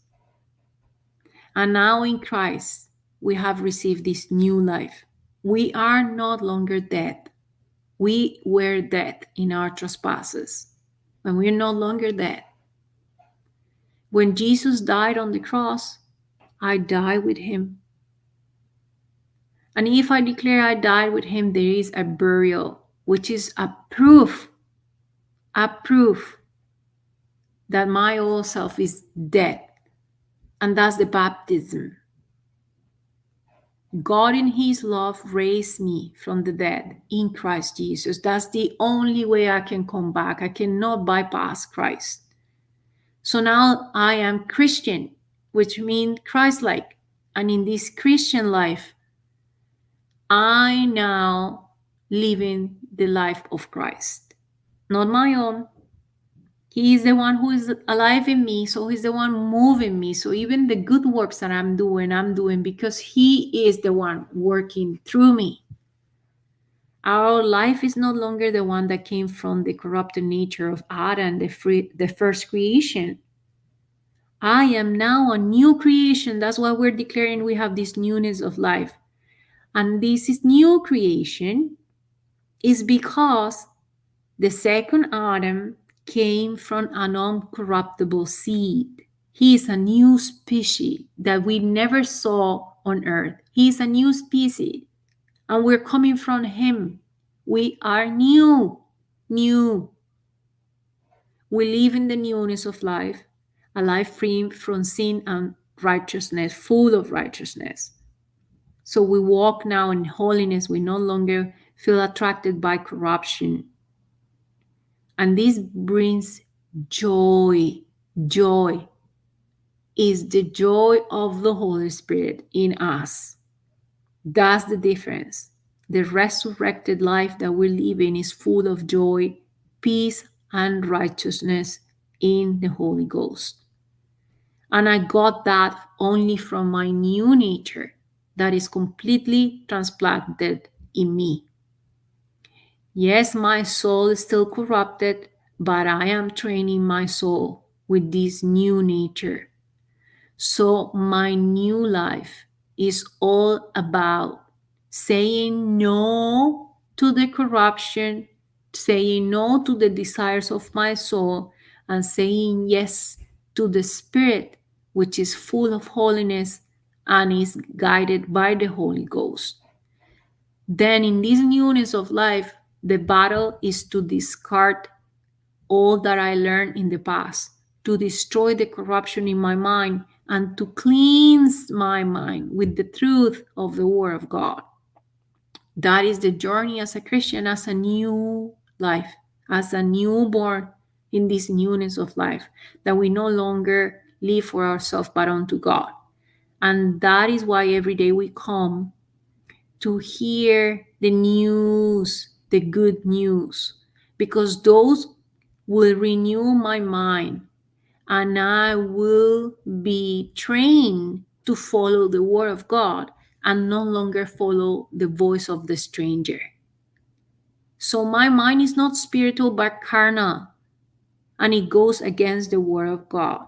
Speaker 2: And now in Christ, we have received this new life. We are no longer dead. We were dead in our trespasses. And we're no longer dead. When Jesus died on the cross, I died with him. And if I declare I died with him, there is a burial, which is a proof that my old self is dead. And that's the baptism. God in his love raised me from the dead in Christ Jesus. That's the only way I can come back. I cannot bypass Christ. So now I am Christian, which means Christ-like. And in this Christian life, I now live in the life of Christ. Not my own. He is the one who is alive in me, so he's the one moving me. So even the good works that I'm doing because he is the one working through me. Our life is no longer the one that came from the corrupted nature of Adam, the first creation. I am now a new creation. That's why we're declaring we have this newness of life. And this is new creation is because the second Adam came from an uncorruptible seed. He is a new species that we never saw on earth. He is a new species, and we're coming from him. We are new. We live in the newness of life, a life free from sin and righteousness, full of righteousness. So we walk now in holiness. We no longer feel attracted by corruption. And this brings joy. Joy is the joy of the Holy Spirit in us. That's the difference. The resurrected life that we live in is full of joy, peace, and righteousness in the Holy Ghost. And I got that only from my new nature that is completely transplanted in me. Yes, my soul is still corrupted, but I am training my soul with this new nature. So my new life is all about saying no to the corruption, saying no to the desires of my soul, and saying yes to the Spirit, which is full of holiness and is guided by the Holy Ghost. Then in this newness of life, the battle is to discard all that I learned in the past, to destroy the corruption in my mind, and to cleanse my mind with the truth of the Word of God. That is the journey as a Christian, as a new life, as a newborn in this newness of life, that we no longer live for ourselves but unto God. And that is why every day we come to hear the news, the good news, because those will renew my mind, and I will be trained to follow the Word of God and no longer follow the voice of the stranger. So my mind is not spiritual but carnal, and it goes against the Word of God.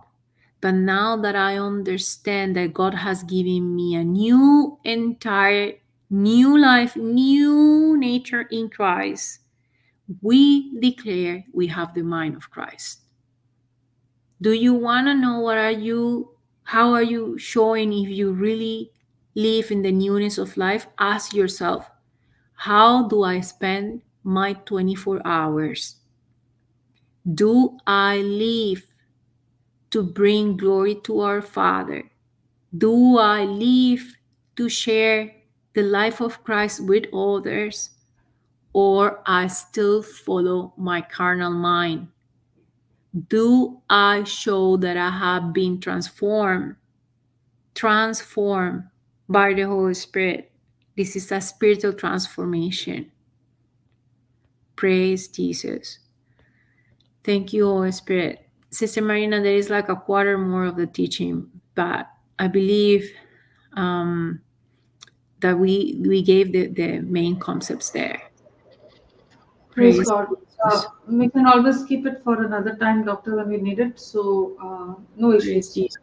Speaker 2: But now that I understand that God has given me a new life, new nature in Christ, we declare we have the mind of Christ. Do you want to know how are you showing if you really live in the newness of life? Ask yourself, how do I spend my 24 hours? Do I live to bring glory to our Father? Do I live to share the life of Christ with others? Or I still follow my carnal mind? Do I show that I have been transformed by the Holy Spirit? This is a spiritual transformation. Praise Jesus. Thank you, Holy Spirit. Sister Marina, there is like a quarter more of the teaching, but I believe that we gave the main concepts there.
Speaker 1: Praise God. We can always keep it for another time, Doctor, when we need it. So no issues.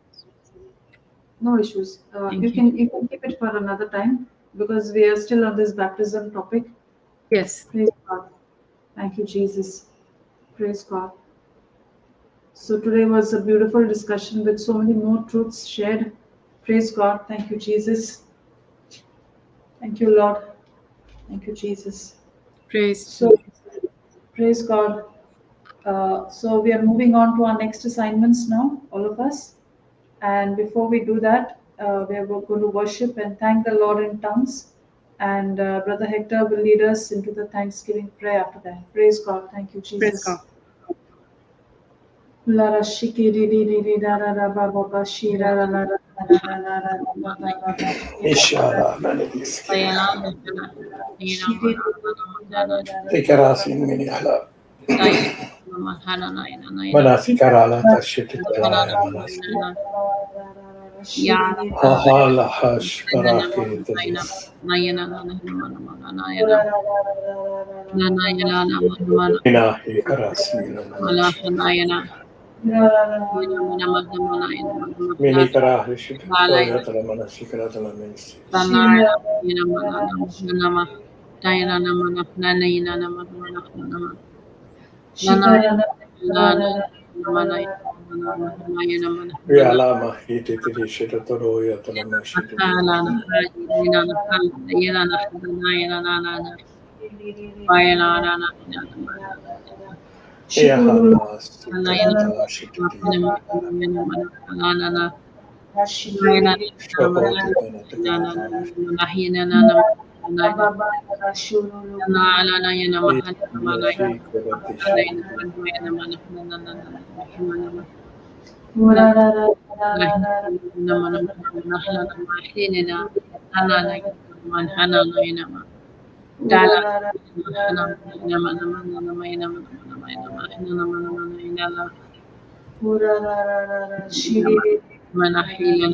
Speaker 1: No issues. You can keep it for another time because we are still on this baptism topic.
Speaker 2: Yes.
Speaker 1: Praise God. Thank you, Jesus. Praise God. So today was a beautiful discussion with so many more truths shared. Praise God. Thank you, Jesus. Thank you, Lord. Thank you, Jesus. Praise God. So we are moving on to our next assignments now, all of us. And before we do that, we are going to worship and thank the Lord in tongues. And Brother Hector will lead us into the Thanksgiving prayer after that. Praise God. Thank you, Jesus.
Speaker 2: Praise God.
Speaker 1: Lara shikiri di di di da da da ba ba ba shi da da da da da da da da da da da.
Speaker 3: Ishara Manadiski. Tikarasin Minihala. Manasikarala Tashitikara Manas. Hahala Hash Paraki Tadis. Ina Hikarasi. Minikara Hishit Ministries.
Speaker 2: Dayana Namana Nanayana Namana Nama
Speaker 1: Shikarana,
Speaker 2: Lana Namana Mayana Mana
Speaker 3: Yalama hititiri shiratoro yatalama shititiri.
Speaker 2: Lana Nina Yana Nayana Nana Bayana Nana
Speaker 1: Shikuru,
Speaker 3: Yahama sikaratala shititi.
Speaker 2: Nana
Speaker 1: Shikiri,
Speaker 3: Shoboti banatakaratala.
Speaker 1: Baba, Shuru,
Speaker 3: Ishi kurati shititi.
Speaker 1: Murara, Murara, Shiri,
Speaker 2: Manahila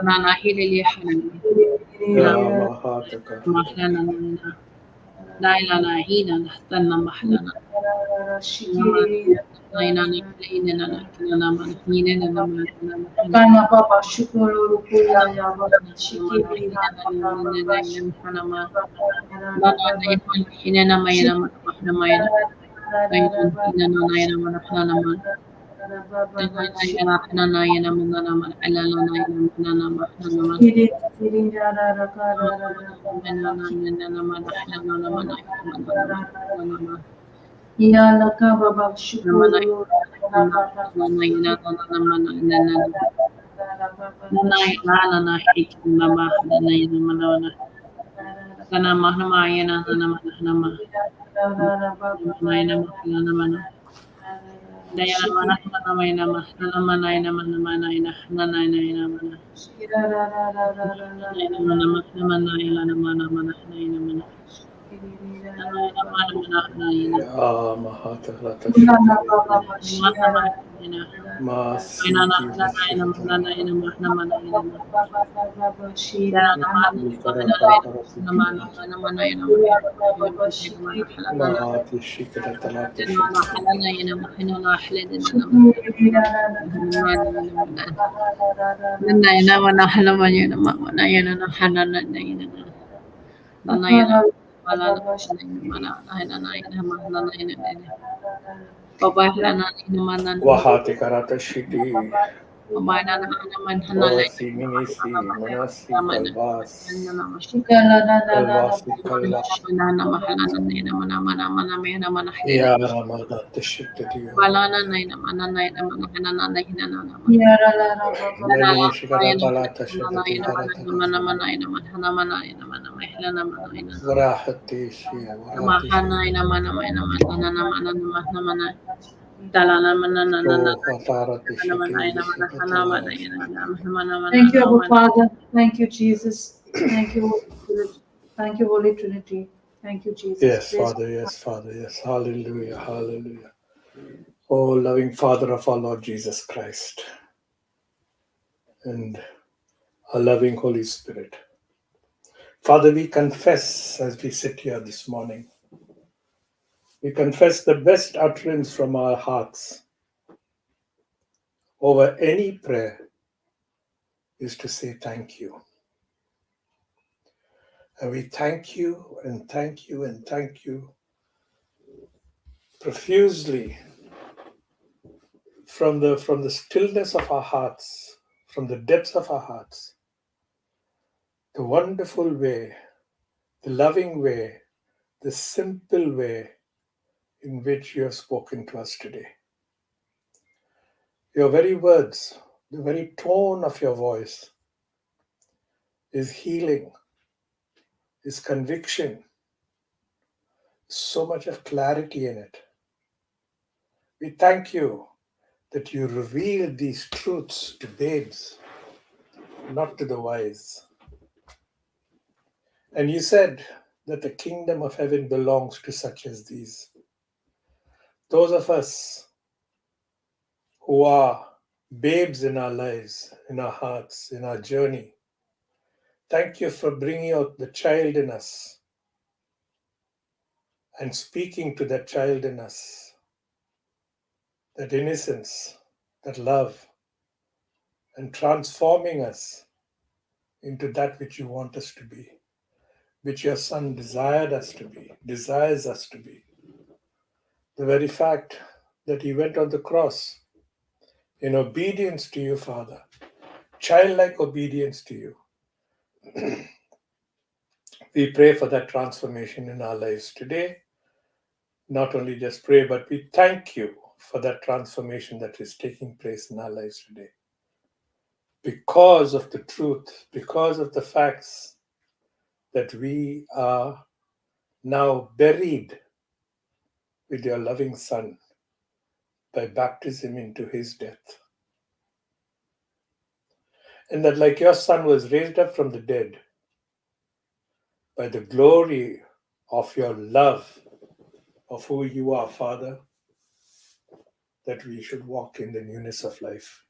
Speaker 2: Nanahili Hanami
Speaker 3: Yama hataka.
Speaker 2: Mahlana Lailana Hina Tanna Mahlana
Speaker 1: Shikiri,
Speaker 2: Naina Nina Naman Hina Naman
Speaker 1: Kana Baba, Shukuru, Rukuya, Yaba, Shikiri,
Speaker 2: Hanama Nana Hina Mayana Mahnamayana Hina Nayana Manahanaman Nayana Hanayana Mananaman Alalana Mananaman
Speaker 1: Yalaka Baba Shukuru,
Speaker 3: Yama hatarata shititi. Masiti vishiratala. Ikara paraparati shititi. Mahati shikaratala shititi. Wahati karata shiti. Vasi minisi manasi kalvas. Kalvasi kalla. Yara manata shititi. Nani shikaratala shititi karatala. Varahati shia. Varahati
Speaker 2: Mahana
Speaker 3: So hatarati shiti shikaratala shiti.
Speaker 1: Thank you, Abba Father. Thank you, Jesus. Thank you, Holy Spirit. Thank you, Holy Trinity. Thank you, Jesus.
Speaker 3: Yes,
Speaker 1: Praise
Speaker 3: Father, yes, Father, yes. Hallelujah, hallelujah. Oh, loving Father of our Lord Jesus Christ and our loving Holy Spirit. Father, we confess as we sit here this morning, we confess the best utterance from our hearts over any prayer is to say thank you. And we thank you and thank you and thank you profusely from the stillness of our hearts, from the depths of our hearts, the wonderful way, the loving way, the simple way in which you have spoken to us today. Your very words, the very tone of your voice is healing, is conviction, so much of clarity in it. We thank you that you revealed these truths to babes, not to the wise. And you said that the kingdom of heaven belongs to such as these. Those of us who are babes in our lives, in our hearts, in our journey, thank you for bringing out the child in us and speaking to that child in us, that innocence, that love, and transforming us into that which you want us to be. which your Son desires us to be. The very fact that he went on the cross in obedience to you, Father, childlike obedience to you. We pray for that transformation in our lives today. Not only just pray, but we thank you for that transformation that is taking place in our lives today. Because of the truth, because of the facts that we are now buried with your loving Son by baptism into his death. And that like your Son was raised up from the dead by the glory of your love of who you are, Father, that we should walk in the newness of life.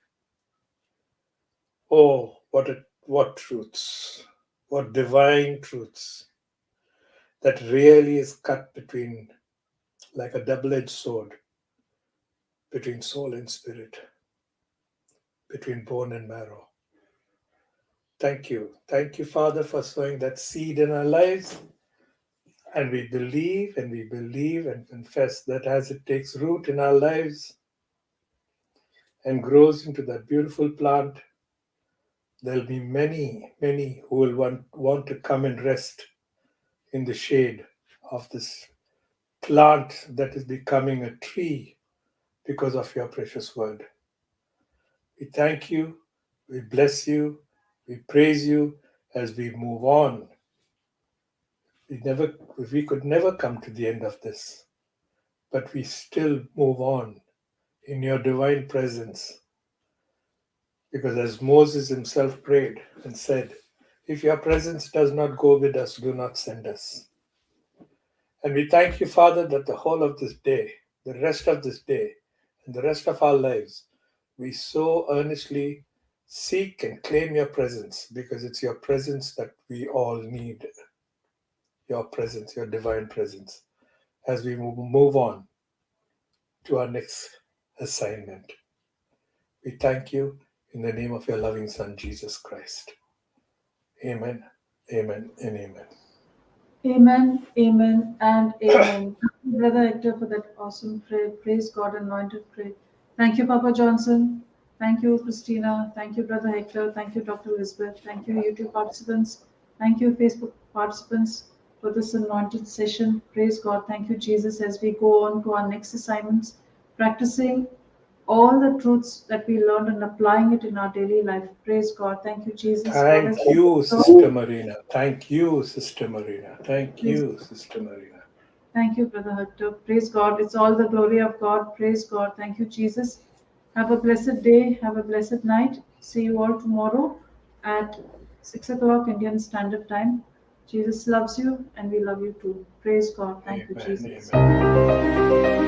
Speaker 3: Oh, what truths, what divine truths that really is cut between, like a double-edged sword, between soul and spirit, between bone and marrow. Thank you, Father, for sowing that seed in our lives. And we believe and confess that as it takes root in our lives and grows into that beautiful plant, there'll be many, many who will want to come and rest in the shade of this plant that is becoming a tree because of your precious word. We thank you, we bless you, we praise you as we move on. We could never come to the end of this, but we still move on in your divine presence. Because as Moses himself prayed and said, if your presence does not go with us, do not send us. And we thank you, Father, that the whole of this day, the rest of this day, and the rest of our lives, we so earnestly seek and claim your presence, because it's your presence that we all need. Your presence, your divine presence, as we move on to our next assignment. We thank you in the name of your loving Son, Jesus Christ. Amen, amen, and amen.
Speaker 1: Amen, amen, and amen. Thank you, Brother Hector, for that awesome prayer. Praise God, anointed prayer. Thank you, Papa Johnson. Thank you, Christina. Thank you, Brother Hector. Thank you, Dr. Elizabeth. Thank you, YouTube participants. Thank you, Facebook participants, for this anointed session. Praise God. Thank you, Jesus, as we go on to our next assignments, practicing all the truths that we learned and applying it in our daily life. Praise God. Thank you, Jesus.
Speaker 3: Thank you, Sister Marina. Thank you, Sister Marina. Thank you, Sister Marina.
Speaker 1: Thank you, Brother Hector. Praise God. It's all the glory of God. Praise God. Thank you, Jesus. Have a blessed day. Have a blessed night. See you all tomorrow at 6 o'clock Indian Standard Time. Jesus loves you and we love you too. Praise God. Thank you, Jesus.
Speaker 3: Amen.